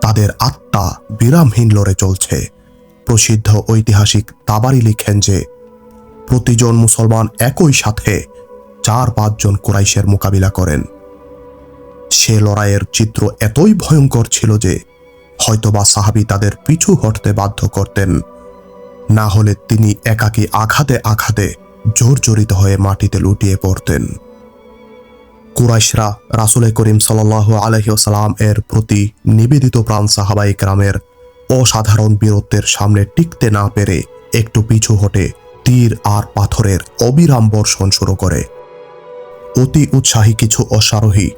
Speaker 1: তাদের আত্মা বিরামহীন লড়ে চলছে। প্রসিদ্ধ ঐতিহাসিক তাবারি লিখেন যে প্রতিজন মুসলমান একই সাথে 4-5 জন কুরাইশের মোকাবিলা করেন। সে লড়াইয়ের চিত্র এতই ভয়ঙ্কর ছিল যে হয়তোবা সাহাবী তাদের পিছু হটতে বাধ্য করতেন, না হলে তিনি একাকী আঘাতে আঘাতে জর্জরিত হয়ে মাটিতে লুটিয়ে পড়তেন। কুরাইশরা রাসূল করিম সাল্লাল্লাহু আলাইহি ওয়াসাল্লাম এর প্রতি নিবেদিত প্রাণ সাহাবায়ে কেরামের অসাধারণ বীরত্বের সামনে টিকতে না পেরে একটু পিছু হটে তীর আর পাথরের অবিরাম বর্ষণ শুরু করে। অতি উৎসাহী কিছু অশ্বারোহী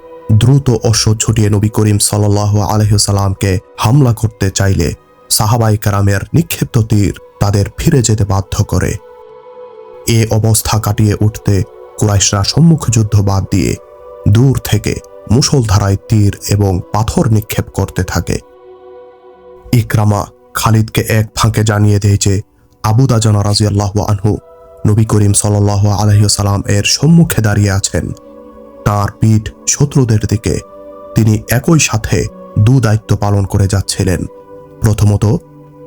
Speaker 1: দ্রুত অশ্ব ছুটিয়ে নবী করিম সাল্লাল্লাহু আলাইহি ওয়াসাল্লামকে হামলা করতে চাইলে সাহাবায়ে কেরামের নিক্ষিপ্ত তীর তাদের ফিরে যেতে বাধ্য করে। এ অবস্থা কাটিয়ে উঠতে কুরাইশরা সম্মুখ যুদ্ধ বাদ দিয়ে দূর থেকে মুষলধারায় তীর এবং পাথর নিক্ষেপ করতে থাকে। ইকরামা খালিদকে এক ফাঁকে জানিয়ে দেয় যে আবু দাজানা রাদিয়াল্লাহু আনহু নবী করিম সাল্লাল্লাহু আলাইহি ওয়াসাল্লাম এর সম্মুখে দাঁড়িয়ে আছেন। তার পিঠ শত্রুদের দিকে। তিনি একই সাথে দায়িত্ব পালন করে যাচ্ছিলেন। প্রথমত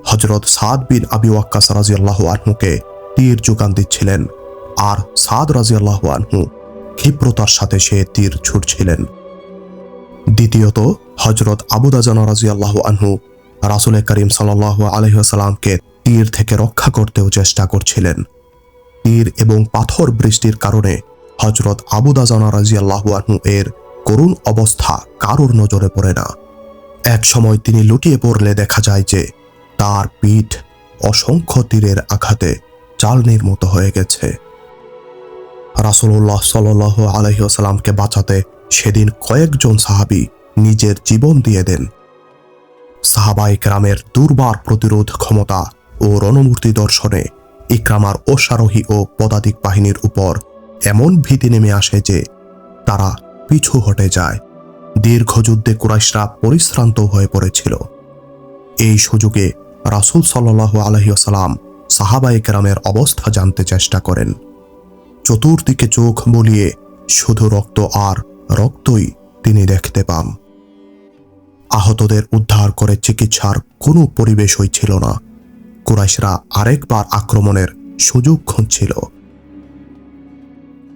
Speaker 1: হযরত সাদ বিন আবি ওয়াক্কাস রাদিয়াল্লাহু আনহুকে তীর যোগান দিচ্ছিলেন, আর সাদ রাদিয়াল্লাহু আনহু ক্ষিপ্রতার সাথে সে তীর ছুড়ছিলেন। দ্বিতীয়ত হযরত আবু দাজানা রাদিয়াল্লাহু আনহু রাসূল করিম সাল্লাল্লাহু আলাইহি ওয়াসাল্লামকে তীর থেকে রক্ষা করতেও চেষ্টা করছিলেন। তীর এবং পাথর বৃষ্টির কারণে হযরত আবু দাজানা রাদিয়াল্লাহু আনহু এর করুণ অবস্থা কারোর নজরে পড়ে না। এক সময় তিনি লুটিয়ে পড়লে দেখা যায় যে তার পিঠ অসংখ্য তীরের আঘাতে চালনির মতো হয়ে গেছে। রাসূলুল্লাহ সাল্লাল্লাহু আলাইহি ওয়াসাল্লামকে বাঁচাতে সেদিন কয়েকজন সাহাবী নিজের জীবন দিয়ে দেন। সাহাবায়ে কেরামের দুর্বার প্রতিরোধ ক্ষমতা ও রণমূর্তি দর্শনে ইকরামার অশ্বারোহী ও পদাতিক বাহিনীর উপর এমন ভীতি নেমে আসে যে তারা পিছু হটে যায়। দীর্ঘ যুদ্ধে কুরাইশরা পরিশ্রান্ত হয়ে পড়েছিল। এই সুযোগে রাসূল সাল্লাল্লাহু আলাইহি ওয়াসাল্লাম সাহাবায়ে কেরামের অবস্থা জানতে চেষ্টা করেন। চতুর্দিকে চোখ বুলিয়ে শুধু রক্ত আর রক্তই তিনি দেখতে পান। আহতদের উদ্ধার করে চিকিৎসার কোনো পরিবেশই ছিল না। কুরাইশরা আরেকবার আক্রমণের সুযোগ খুঁজছিল।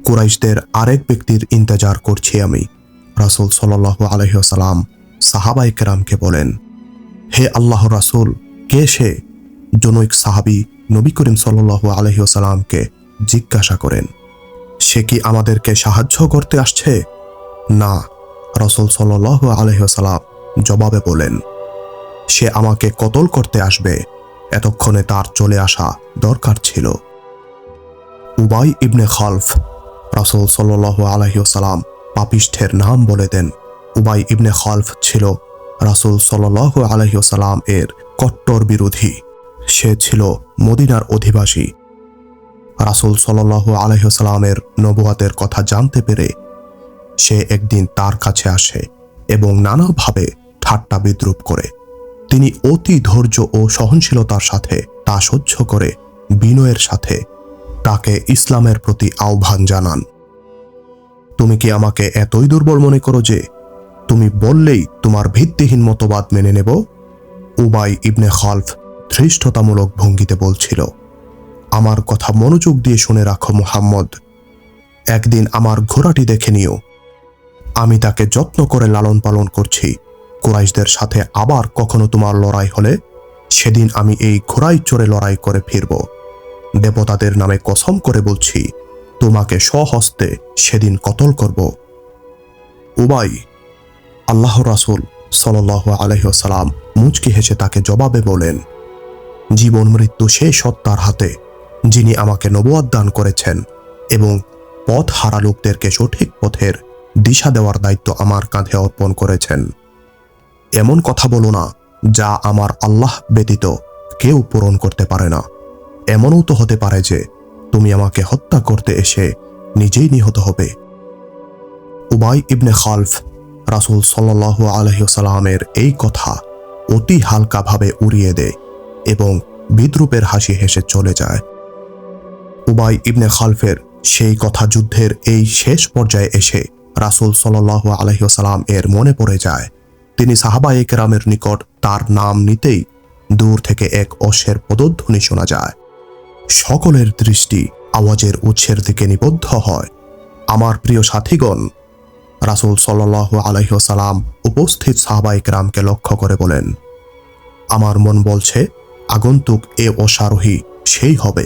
Speaker 1: কুরাইশদের আরেক ব্যক্তির ইন্তজার করছি আমি। রাসূল সাল্লাল্লাহু আলাইহি ওয়াসাল্লাম সাহাবায়ে কেরামকে বলেন, হে আল্লাহর রাসূল, কে সে? জনৈক সাহাবী নবী করিম সাল্লাল্লাহু আলাইহি ওয়াসাল্লামকে জিজ্ঞাসা করেন, সে কি আমাদেরকে সাহায্য করতে আসছে? না, রাসূল সাল্লাল্লাহু আলাইহি ওয়াসাল্লাম জবাবে বলেন, সে আমাকে কতল করতে আসবে। এতক্ষণে তার চলে আসা দরকার ছিল। উবাই ইবনে খালফ। রাসূল সাল্লাল্লাহু আলাইহি ওয়াসাল্লাম পাপিষ্ঠের নাম বলে দেন। উবাই ইবনে খালফ ছিল রাসূল সাল্লাল্লাহু আলাইহি ওয়াসাল্লাম এর কট্টর বিরোধী। সে ছিল মদিনার অধিবাসী। রাসূল সাল্লাল্লাহু আলাইহি ওয়াসাল্লামের নবুয়াতের কথা জানতে পেরে সে একদিন তার কাছে আসে এবং নানাভাবে ঠাট্টা বিদ্রুপ করে। তিনি অতি ধৈর্য ও সহনশীলতার সাথে তা সহ্য করে বিনয়ের সাথে তাকে ইসলামের প্রতি আহ্বান জানান। তুমি কি আমাকে এতই দুর্বল মনে করো যে তুমি বললেই তোমার ভিত্তিহীন মতবাদ মেনে নেব? উবাই ইবনে খালফ ধৃষ্টতামূলক ভঙ্গিতে বলছিল, আমার কথা মনোযোগ দিয়ে শুনে রাখো মুহাম্মদ। একদিন আমার ঘোড়াটি দেখে নিও। আমি তাকে যত্ন করে লালন পালন করছি। কুরাইশদের সাথে আবার কখনো তোমার লড়াই হলে সেদিন আমি এই ঘোড়ায় চড়ে লড়াই করে ফিরব। দেবতাদের নামে কসম করে বলছি, তোমাকে স্বহস্তে সেদিন কতল করব। উবাই। আল্লাহর রাসূল সাল্লাল্লাহু আলাইহি ওয়াসাল্লাম মুচকি হেসে তাকে জবাবে বলেন, জীবন মৃত্যু সেই সত্তার হাতে যিনি আমাকে নবুয়ত দান করেছেন এবং পথ হারা লোকদেরকে সঠিক পথের দিশা দেওয়ার দায়িত্ব আমার কাঁধে অর্পণ করেছেন। এমন কথা বলো না যা আমার আল্লাহ ব্যতীত কেউ পূরণ করতে পারে না। এমনও তো হতে পারে যে তুমি আমাকে হত্যা করতে এসে নিজেই নিহত হবে। উবাই ইবনে খালফ রাসূল সাল্লাল্লাহু আলাইহি ওয়াসাল্লামের এই কথা অতি হালকাভাবে উড়িয়ে দেয় এবং বিদ্রুপের হাসি হেসে চলে যায়। উবাই ইবনে খালফের সেই কথা যুদ্ধের এই শেষ পর্যায়ে এসে রাসূল সাল্লাল্লাহু আলাইহি ওয়াসাল্লাম এর মনে পড়ে যায়। তিনি সাহাবায়ে কেরামের নিকট তার নাম নিতেই দূর থেকে এক অশ্বের পদধ্বনি শোনা যায়। সকলের দৃষ্টি আওয়াজের উৎসের দিকে নিবদ্ধ হয়। আমার প্রিয় সাথীগণ, রাসূল সাল্লাল্লাহু আলাইহি ওয়াসাল্লাম উপস্থিত সাহাবায়ে কেরামকে লক্ষ্য করে বলেন, আমার মন বলছে আগন্তুক এ অশ্বারোহী সেই হবে।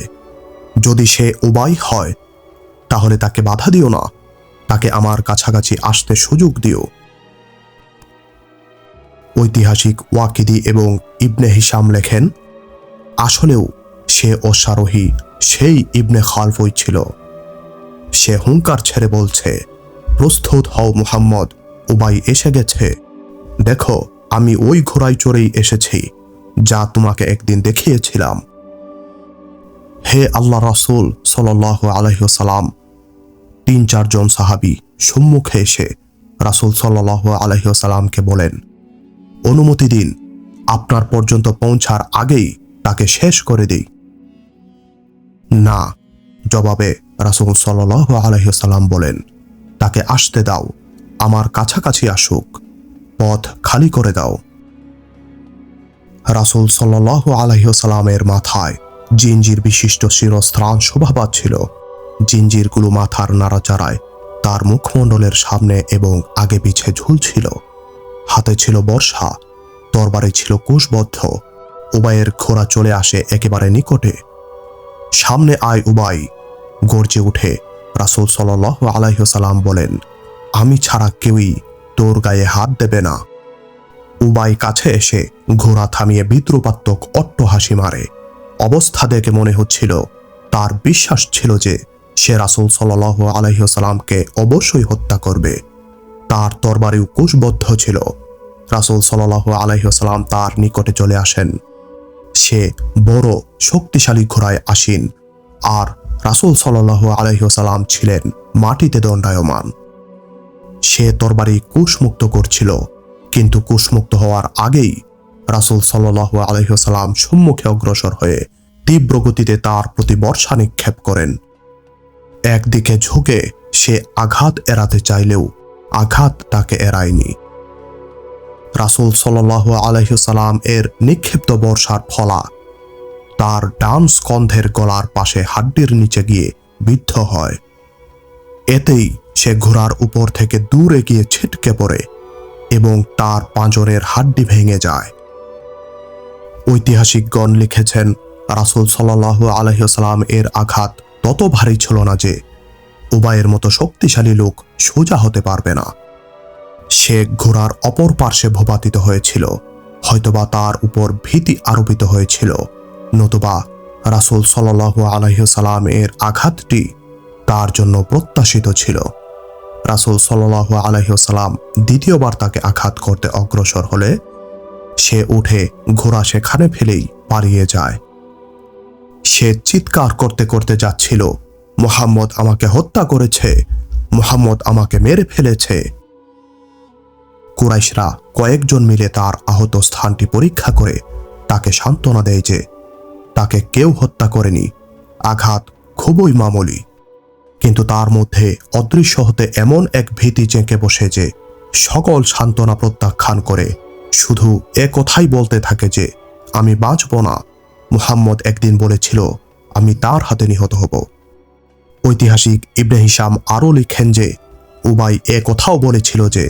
Speaker 1: যদি সে উবাই হয় তাহলে তাকে বাধা দিও না, তাকে আমার কাছাকাছি আসতে সুযোগ দিও। ঐতিহাসিক ওয়াকিদি এবং ইবনে হিশাম লেখেন, আসলেও সে অশ্বারোহী সেই ইবনে খালফই ছিল। সে হুঙ্কার ছেড়ে বলছে, প্রস্তুত হও মুহাম্মদ, উবাই এসে গেছে। দেখো, আমি ওই ঘোড়ায় চড়েই এসেছি যা তোমাকে একদিন দেখিয়েছিলাম। হে আল্লাহ রাসূল সাল্লাল্লাহু আলাইহি ওয়াসাল্লাম। ৩-৪ জন সাহাবী সম্মুখে এসে রাসূল সাল্লাল্লাহু আলাইহি ওয়াসাল্লামকে বলেন, অনুমতি দিন, আপনার পর্যন্ত পৌঁছার আগেই তাকে শেষ করে দিই। না। জবাবে রাসূল সাল্লাল্লাহু আলাইহি ওয়াসাল্লাম বলেন, তাকে আসতে দাও, আমার কাছাকাছি আসুক, পথ খালি করে দাও। রাসূল সাল্লাল্লাহু আলাইহি ওয়াসাল্লামের মাথায় জিঞ্জির বিশিষ্ট শিরস্ত্রাণ শোভা পাচ্ছিল। জিঞ্জিরগুলো মাথার নাড়াচাড়ায় তার মুখমণ্ডলের সামনে এবং আগে পিছে ঝুলছিল। হাতে ছিল বর্শা, তরবারি ছিল কোষবদ্ধ। উবাইয়ের ঘোড়া চলে আসে একেবারে নিকটে। সামনে আয় উবাই, গর্জে উঠে রাসূল সাল্লাল্লাহু আলাইহি ওয়াসাল্লাম বলেন, আমি ছাড়া কেউই তোর গায়ে হাত দেবে না। উবাই কাছে এসে ঘোড়া থামিয়ে বিদ্রুপাত্মক অট্টহাসি মারে। অবস্থা দেখে মনে হচ্ছিল তার বিশ্বাস ছিল যে সে রাসূল সাল্লাল্লাহু আলাইহি ওয়াসাল্লামকে অবশ্যই হত্যা করবে। তার তরবারিও কোষবদ্ধ ছিল। রাসূল সাল্লাল্লাহু আলাইহি ওয়াসাল্লাম তার নিকটে চলে আসেন। সে বড় শক্তিশালী ঘোড়ায় আসীন, আর রাসূল সাল্লাল্লাহু আলাইহি ওয়াসাল্লাম ছিলেন মাটিতে দণ্ডায়মান। সে তরবারি কুশমুক্ত করছিল, কিন্তু কুশমুক্ত হওয়ার আগেই রাসূল সাল্লাল্লাহু আলাইহি ওয়াসাল্লাম সম্মুখে অগ্রসর হয়ে তীব্র গতিতে তার প্রতি বর্ষা নিক্ষেপ করেন। একদিকে ঝুঁকে সে আঘাত এড়াতে চাইলেও আঘাত তাকে এড়ায়নি। রাসূল সাল্লাল্লাহু আলাইহি ওয়াসাল্লাম এর নিক্ষিপ্ত বর্ষার ফলা তার ডান স্কন্ধের গলার পাশে হাড্ডির নিচে গিয়ে বিদ্ধ হয়। এতেই সে ঘোড়ার উপর থেকে দূরে গিয়ে ছিটকে পড়ে এবং তার পাঁজরের হাড্ডি ভেঙে যায়। ঐতিহাসিকগণ লিখেছেন, রাসূল সাল্লাল্লাহু আলাইহি ওয়াসাল্লাম এর আঘাত তত ভারী ছিল না যে উবাইয়ের মতো শক্তিশালী লোক সোজা হতে পারবে না। সে ঘোড়ার অপর পার্শ্বে ভূপাতিত হয়েছিল। হয়তোবা তার উপর ভীতি আরোপিত হয়েছিল, নতুবা রাসূল সাল্লাল্লাহু আলাইহি ওয়াসাল্লাম এর আঘাতটি তার জন্য প্রত্যাশিত ছিল। রাসূল সাল্লাল্লাহু আলাইহি ওয়াসাল্লাম দ্বিতীয়বার তাকে আঘাত করতে অগ্রসর হলে সে উঠে ঘোড়া সেখানে ফেলেই পালিয়ে যায়। সে চিৎকার করতে করতে যাচ্ছিল, মুহাম্মদ আমাকে হত্যা করেছে, মুহাম্মদ আমাকে মেরে ফেলেছে। কুরাইশরা কয়েকজন মিলে তার আহত স্থানটি পরীক্ষা করে তাকে সান্ত্বনা দেয় যে তাকে কেউ হত্যা করেনি, আঘাত খুবই মামুলি। কিন্তু তার মধ্যে অদৃশ্য হতে এমন এক ভীতি জেঁকে বসে যে সকল সান্ত্বনা প্রত্যাখ্যান করে শুধু এ কথাই বলতে থাকে যে আমি বাঁচব না। মুহাম্মদ একদিন বলেছিল আমি তার হাতে নিহত হব। ঐতিহাসিক ইবনে হিশাম আরও লিখেন যে উবাই এ কথাও বলেছিল যে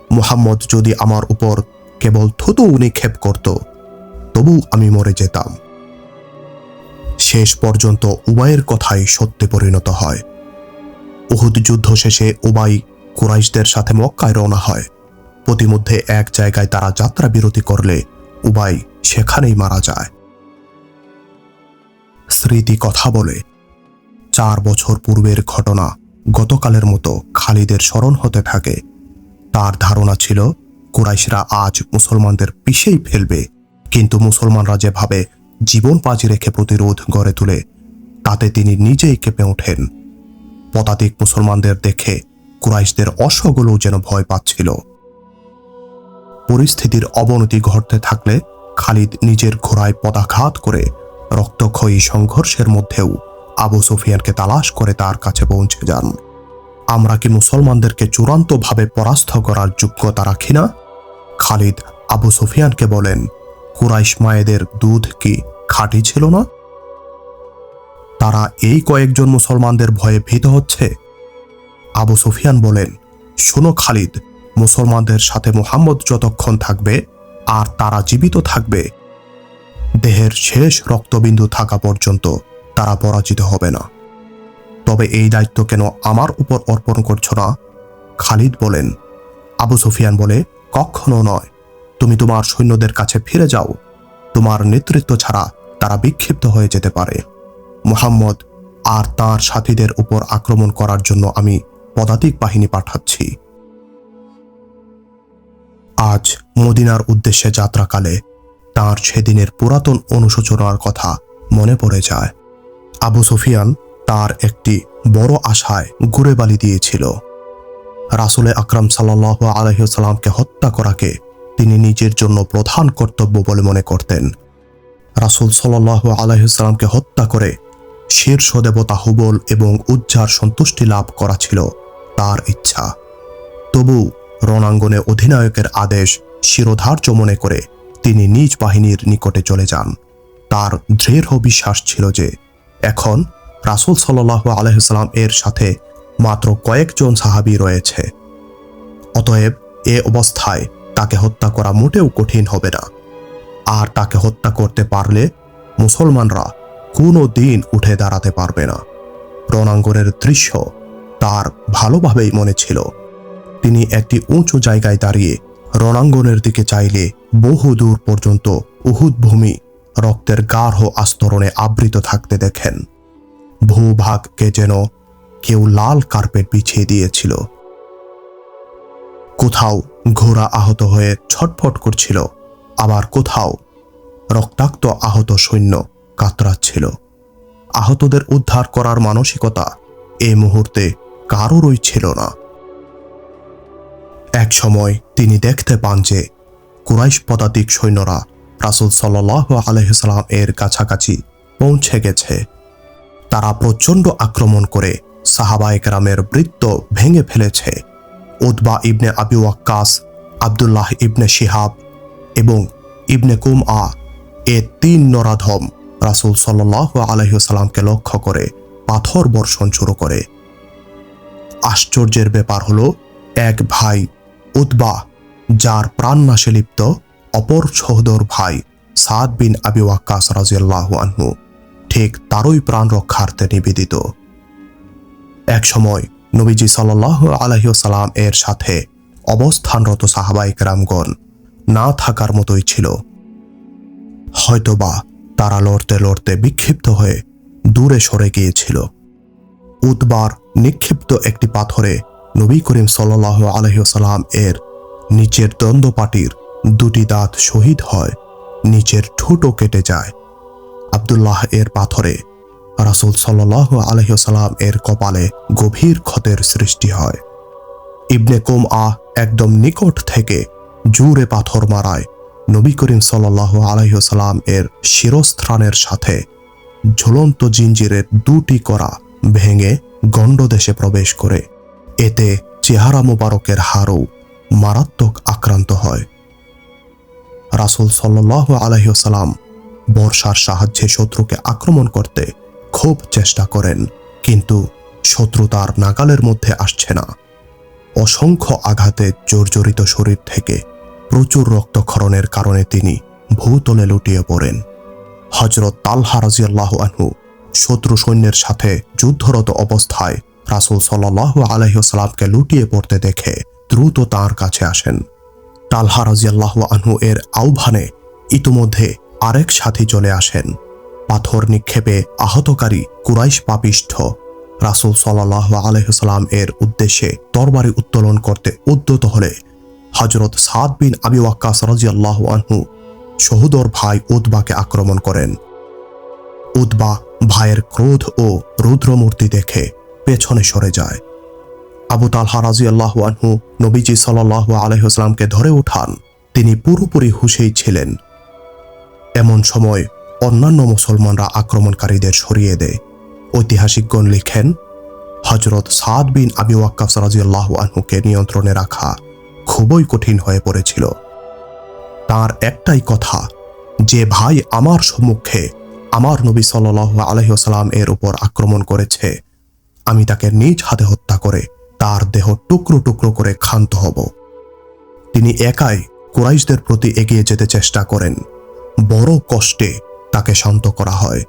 Speaker 1: মুহাম্মদ যদি আমার উপর কেবল থুতু নিক্ষেপ করত তবু আমি মরে যেতাম। শেষ পর্যন্ত উবাইয়ের কথাই সত্যে পরিণত হয়। উহুদ যুদ্ধ শেষে উবাই কুরাইশদের সাথে মক্কায় রওনা হয়। প্রতিমধ্যে এক জায়গায় তারা যাত্রা বিরতি করলে উবাই সেখানেই মারা যায়। স্মৃতি কথা বলে 4 বছর পূর্বের ঘটনা গতকালের মতো খালিদের স্মরণ হতে থাকে। তার ধারণা ছিল কুরাইশরা আজ মুসলমানদের পিষেই ফেলবে, কিন্তু মুসলমানরা যেভাবে জীবন বাজি রেখে প্রতিরোধ গড়ে তোলে তাতে তিনি নিজেই কেঁপে ওঠেন। পদাতিক মুসলমানদের দেখে কুরাইশদের অশ্বগুলো যেন ভয় পাচ্ছিল। পরিস্থিতির অবনতি ঘটতে থাকলে খালিদ নিজের ঘোড়ায় পদাঘাত করে রক্তক্ষয়ী সংঘর্ষের মধ্যেও আবু সুফিয়ানকে তালাশ করে তার কাছে পৌঁছে যান। আমরা কি মুসলমানদেরকে চূড়ান্তভাবে পরাস্ত করার যোগ্যতা রাখি না? খালিদ আবু সুফিয়ানকে বলেন, কুরাইশ মায়েদের দুধ কি খাঁটি ছিল না? তারা এই কয়েকজন মুসলমানদের ভয়ে ভীত হচ্ছে। আবু সুফিয়ান বলেন, শোনো খালিদ, মুসলমানদের সাথে মুহাম্মদ যতক্ষণ থাকবে আর তারা জীবিত থাকবে, দেহের শেষ রক্তবিন্দু থাকা পর্যন্ত তারা পরাজিত হবে না। তবে এই দায়িত্ব কেন আমার উপর অর্পণ করছো না? খালিদ বলেন। আবু সুফিয়ান বলে, কখনো নয়, তুমি তোমার সৈন্যদের কাছে ফিরে যাও। তোমার নেতৃত্ব ছাড়া তারা বিক্ষিপ্ত হয়ে যেতে পারে। মুহাম্মদ আর তার সাথীদের উপর আক্রমণ করার জন্য আমি পদাতিক বাহিনী পাঠাচ্ছি। আজ মদিনার উদ্দেশ্যে যাত্রাকালে তার সেদিনের পুরাতন অনুশোচনার কথা মনে পড়ে যায়। আবু সুফিয়ান তার একটি বড় আশায় গুড়ে বালি দিয়েছিল। রাসূল আকরাম সাল্লাল্লাহু আলাইহি ওয়াসাল্লামকে হত্যা করাকে তিনি নিজের জন্য প্রধান কর্তব্য বলে মনে করতেন। রাসূল সাল্লাল্লাহু আলাইহি ওয়াসাল্লামকে হত্যা করে শীর্ষ দেবতা হুবল এবং উজ্জার সন্তুষ্টি লাভ করা ছিল তার ইচ্ছা। তবু রণাঙ্গনে অধিনায়কের আদেশ শিরোধার্য মনে করে তিনি নিজ বাহিনীর নিকটে চলে যান। তার দৃঢ় বিশ্বাস ছিল যে এখন রাসূল সাল্লাল্লাহু আলাইহি ওয়াসাল্লাম এর সাথে মাত্র কয়েকজন সাহাবী রয়েছে। অতএব এ অবস্থায় তাকে হত্যা করা মোটেও কঠিন হবে না। আর তাকে হত্যা করতে পারলে মুসলমানরা কোনো দিন উঠে দাঁড়াতে পারবে না। রণাঙ্গনের দৃশ্য তার ভালোভাবেই মনে ছিল। তিনি একটি উঁচু জায়গায় দাঁড়িয়ে রণাঙ্গনের দিকে চাইলে বহু দূর পর্যন্ত উহুদ ভূমি রক্তের গাঢ় আস্তরণে আবৃত থাকতে দেখেন। ভূভাগকে যেন কেউ লাল কার্পেট বিছিয়ে দিয়েছিল। কোথাও ঘোড়া আহত হয়ে ছটফট করছিল, আবার কোথাও রক্তাক্ত আহত সৈন্য কাতরাচ্ছিল। আহতদের উদ্ধার করার মানসিকতা এই মুহূর্তে কারোরই ছিল না। এক সময় তিনি দেখতে পান যে কুরাইশ পদাতিক সৈন্যরা রাসূল সাল্লাল্লাহু আলাইহি ওয়াসাল্লাম এর কাছাকাছি পৌঁছে গেছে। তারা প্রচণ্ড আক্রমণ করে সাহাবায়ে কেরামের বৃত্ত ভেঙে ফেলেছে। উতবা ইবনে আবি ওয়াক্কাস, আব্দুল্লাহ ইবনে শিহাব এবং ইবনে কুমআ এ তিন নরাধম রাসূল সাল্লাল্লাহু আলাইহি ওয়াসাল্লামকে লক্ষ্য করে পাথর বর্ষণ শুরু করে। আশ্চর্যের ব্যাপার হলো, এক ভাই উতবা, যার প্রাণনাশে লিপ্ত অপর সহোদর ভাই সাদ বিন আবি ওয়াক্কাস রাদিয়াল্লাহু আনহু ঠিক তারই প্রাণ রক্ষার্থে নিবেদিত। এক সময় নবীজি সাল্লাল্লাহু আলাইহি ওয়াসাল্লাম এর সাথে অবস্থানরত সাহাবায়ে কেরামগণ না থাকার মতোই ছিল। হয়তোবা তারা লড়তে লড়তে বিক্ষিপ্ত হয়ে দূরে সরে গিয়েছিল। উতবার নিক্ষিপ্ত একটি পাথরে নবী করিম সাল্লাল্লাহু আলাইহি ওয়াসাল্লাম এর নিচের দন্তপাটির দুটি দাঁত শহীদ হয়, নিচের ঠোঁটও কেটে যায়। আব্দুল্লাহ এর পাথরে রাসূল সাল্লাল্লাহু আলাইহি ওয়াসাল্লাম এর কপালে গভীর ক্ষতের সৃষ্টি হয়। ইবনে কুমআ একদম নিকট থেকে জোরে পাথর মারায় নবী করিম সাল্লাল্লাহু আলাইহি ওয়াসাল্লাম এর শিরস্ত্রাণের সাথে ঝুলন্ত জিঞ্জিরের দুটি কড়া ভেঙে গণ্ডদেশে প্রবেশ করে। এতে চেহারা মোবারকের হাড়ও মারাত্মক আক্রান্ত হয়। রাসূল সাল্লাল্লাহু আলাইহি ওয়াসাল্লাম বর্ষার সাহায্যে শত্রুকে আক্রমণ করতে খুব চেষ্টা করেন, কিন্তু শত্রু তার নাগালের মধ্যে আসছে না। অসংখ্য আঘাতে জর্জরিত শরীর থেকে প্রচুর রক্তক্ষরণের কারণে তিনি ভূতলে লুটিয়ে পড়েন। হযরত তালহা রাদিয়াল্লাহু আনহু শত্রু সৈন্যের সাথে যুদ্ধরত অবস্থায় রাসূল সাল্লাল্লাহু আলাইহি ওয়াসাল্লামকে লুটিয়ে পড়তে দেখে দ্রুত তার কাছে আসেন। তালহা রাদিয়াল্লাহু আনহু এর আহ্বানে ইতিমধ্যে আরেক সাথী চলে আসেন। পাথর নিক্ষেপে আহতকারী কুরাইশ পাপিষ্ঠ রাসূল সাল্লাল্লাহু আলাইহি ওয়াসাল্লাম এর উদ্দেশ্যে তরবারি উত্তোলন করতে উদ্যত হলে হযরত সাদ বিন আবি ওয়াক্কাস রাদিয়াল্লাহু আনহু সহোদর ভাই উতবাকে আক্রমণ করেন। উতবা ভাইয়ের ক্রোধ ও রুদ্রমূর্তি দেখে পেছনে সরে যায়। আবু তালহা রাদিয়াল্লাহু আনহু নবীজি সাল্লাল্লাহু আলাইহি ওয়াসাল্লামকে ধরে উঠান। তিনি পুরোপুরি হুঁশেই ছিলেন। এমন সময় অন্যান্য মুসলমানরা আক্রমণকারীদের সরিয়ে দেয়। ঐতিহাসিকগণ লিখেন, হযরত সাদ বিন আবি ওয়াক্কাস রাদিয়াল্লাহু আনহুকে নিয়ন্ত্রণে রাখা খুবই কঠিন হয়ে পড়েছিল। তার একটাই কথা, যে ভাই আমার সম্মুখে আমার নবী সাল্লাল্লাহু আলাইহি ওয়াসাল্লাম এর উপর আক্রমণ করেছে, আমি তাকে নিজ হাতে হত্যা করে তার দেহ টুকরো টুকরো করে ক্ষান্ত হব। তিনি একাই কুরাইশদের প্রতি এগিয়ে যেতে চেষ্টা করেন। বড় কষ্টে তাকে শান্ত করা হয়।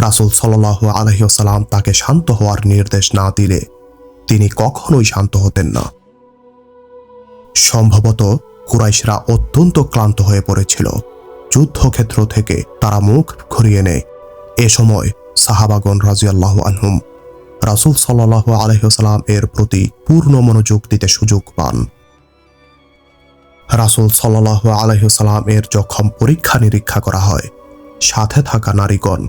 Speaker 1: রাসূল সাল্লাল্লাহু আলাইহি ওয়াসাল্লাম তাকে শান্ত হওয়ার নির্দেশ না দিলে তিনি কখনোই শান্ত হতেন না। সম্ভবত কুরাইশরা অত্যন্ত ক্লান্ত হয়ে পড়েছিল। যুদ্ধক্ষেত্র থেকে তারা মুখ ঘুরিয়ে নেয়। এ সময় সাহাবাগণ রাদিয়াল্লাহু আনহুম রাসূল সাল্লাল্লাহু আলাইহি ওয়াসাল্লাম এর প্রতি পূর্ণ মনোযোগ দিতে সুযোগ পান। রাসূল সাল্লাল্লাহু আলাইহি ওয়াসাল্লাম এর যখন পরীক্ষা নিরীক্ষা করা হয়, সাথে থাকা নারীগণ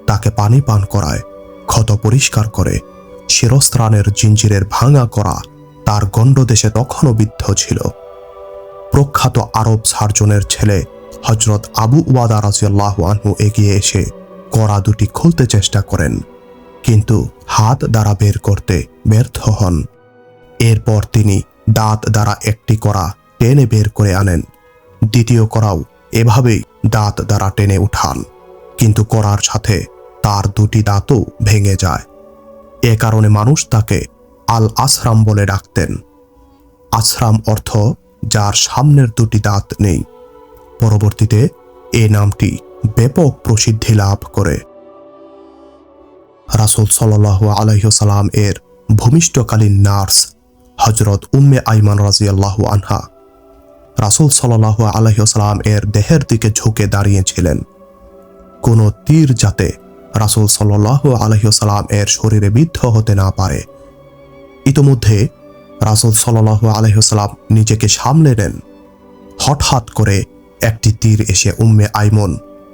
Speaker 1: তাকে পানি পান করায়, ক্ষত পরিষ্কার করে। শিরস্ত্রাণের জিঞ্জিরের ভাঙা করা তার গণ্ডদেশে তখনও বিদ্ধ ছিল। প্রখ্যাত আরব সার্জনের ছেলে হযরত আবু উবাদা রাদিয়াল্লাহু আনহু এগিয়ে এসে কড়া দুটি খুলতে চেষ্টা করেন, কিন্তু হাত দ্বারা বের করতে ব্যর্থ হন। এরপর তিনি দাঁত দ্বারা একটি কড়া টেনে বের করে আনেন। দ্বিতীয় কড়াও এভাবেই দাঁত দ্বারা টেনে উঠান, কিন্তু কড়ার সাথে তার দুটি দাঁতও ভেঙে যায়। এ কারণে মানুষ তাকে আল আসরাম বলে ডাকতেন। আসরাম অর্থ যার সামনের দুটি দাঁত নেই। পরবর্তীতে এ নামটি ব্যাপক প্রসিদ্ধি লাভ করে। রাসূল সাল্লাল্লাহু আলাইহি ওয়াসাল্লাম এর ভূমিষ্ঠকালীন নার্স হযরত উম্মে আইমান রাদিয়াল্লাহু আনহা রাসূল সাল্লাল্লাহু আলাইহি ওয়াসাল্লাম এর দেহের দিকে ঝুঁকে দাঁড়িয়েছিলেন, কোনো তীর যাতে রাসূল সাল্লাল্লাহু আলাইহি ওয়াসাল্লাম এর শরীরে বিদ্ধ হতে না পারে। ইতোমধ্যে রাসূল সাল্লাল্লাহু আলাইহি ওয়াসাল্লাম নিজেকে সামলে নেন। হঠাৎ করে একটি তীর এসে উম্মে আইমন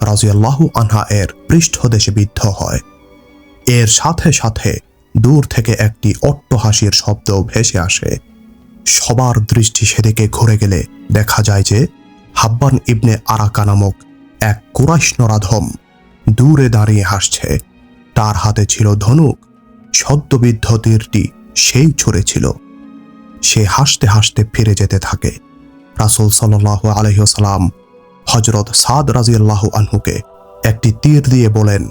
Speaker 1: রাদিয়াল্লাহু আনহা এর পৃষ্ঠদেশে বিদ্ধ হয়। এর সাথে সাথে দূর থেকে একটি অট্টহাসির শব্দ ভেসে আসে। সবার দৃষ্টি সেদিকে ঘুরে গেলে দেখা যায় যে হাব্বান ইবনে আরাকা নামক এক কুরাইশ নরাধম দূরে দাঁড়িয়ে হাসছে। তার হাতে ছিল ধনুক। সদ্যবিদ্ধ তীরটি সেই ছুঁড়েছিল। সে হাসতে হাসতে ফিরে যেতে থাকে। রাসূল সাল্লাল্লাহু আলাইহি ওয়াসাল্লাম হযরত সাদ রাদিয়াল্লাহু আনহুকে একটি তীর দিয়ে বলেন,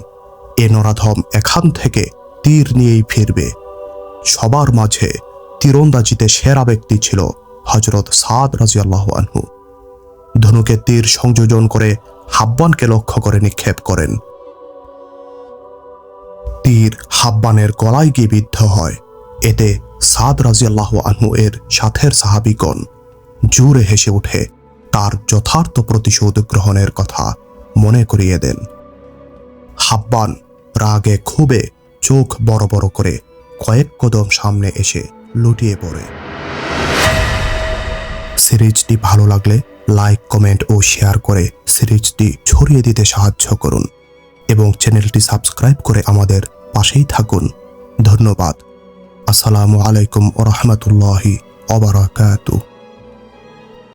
Speaker 1: এ নরাধম এখান থেকে তীর নিয়েই ফিরবে। সবার মাঝে তীরন্দাজিতে সেরা ব্যক্তি ছিল হযরত সাদ রাদিয়াল্লাহু আনহু। ধনুকে তীর সংযোজন করে হাব্বানকে লক্ষ্য করে নিক্ষেপ করেন। তীর হাব্বানের গলায় গিয়ে বিদ্ধ হয়। এতে সাদ রাদিয়াল্লাহু আনহু এর সাথের সাহাবীগণ জোরে হেসে উঠে তার যথার্থ প্রতিশোধ গ্রহণের কথা মনে করিয়ে দেন। হাব্বান রাগে ক্ষোভে চোখ বড় বড় করে কয়েক কদম সামনে এসে লুটিয়ে পড়ে। সিরিজটি ভালো লাগলে লাইক, কমেন্ট ও শেয়ার করে সিরিজটি ছড়িয়ে দিতে সাহায্য করুন এবং চ্যানেলটি সাবস্ক্রাইব করে আমাদের পাশেই থাকুন। ধন্যবাদ। আসসালামু আলাইকুম ওয়া রাহমাতুল্লাহি ওয়া বারাকাতুহু।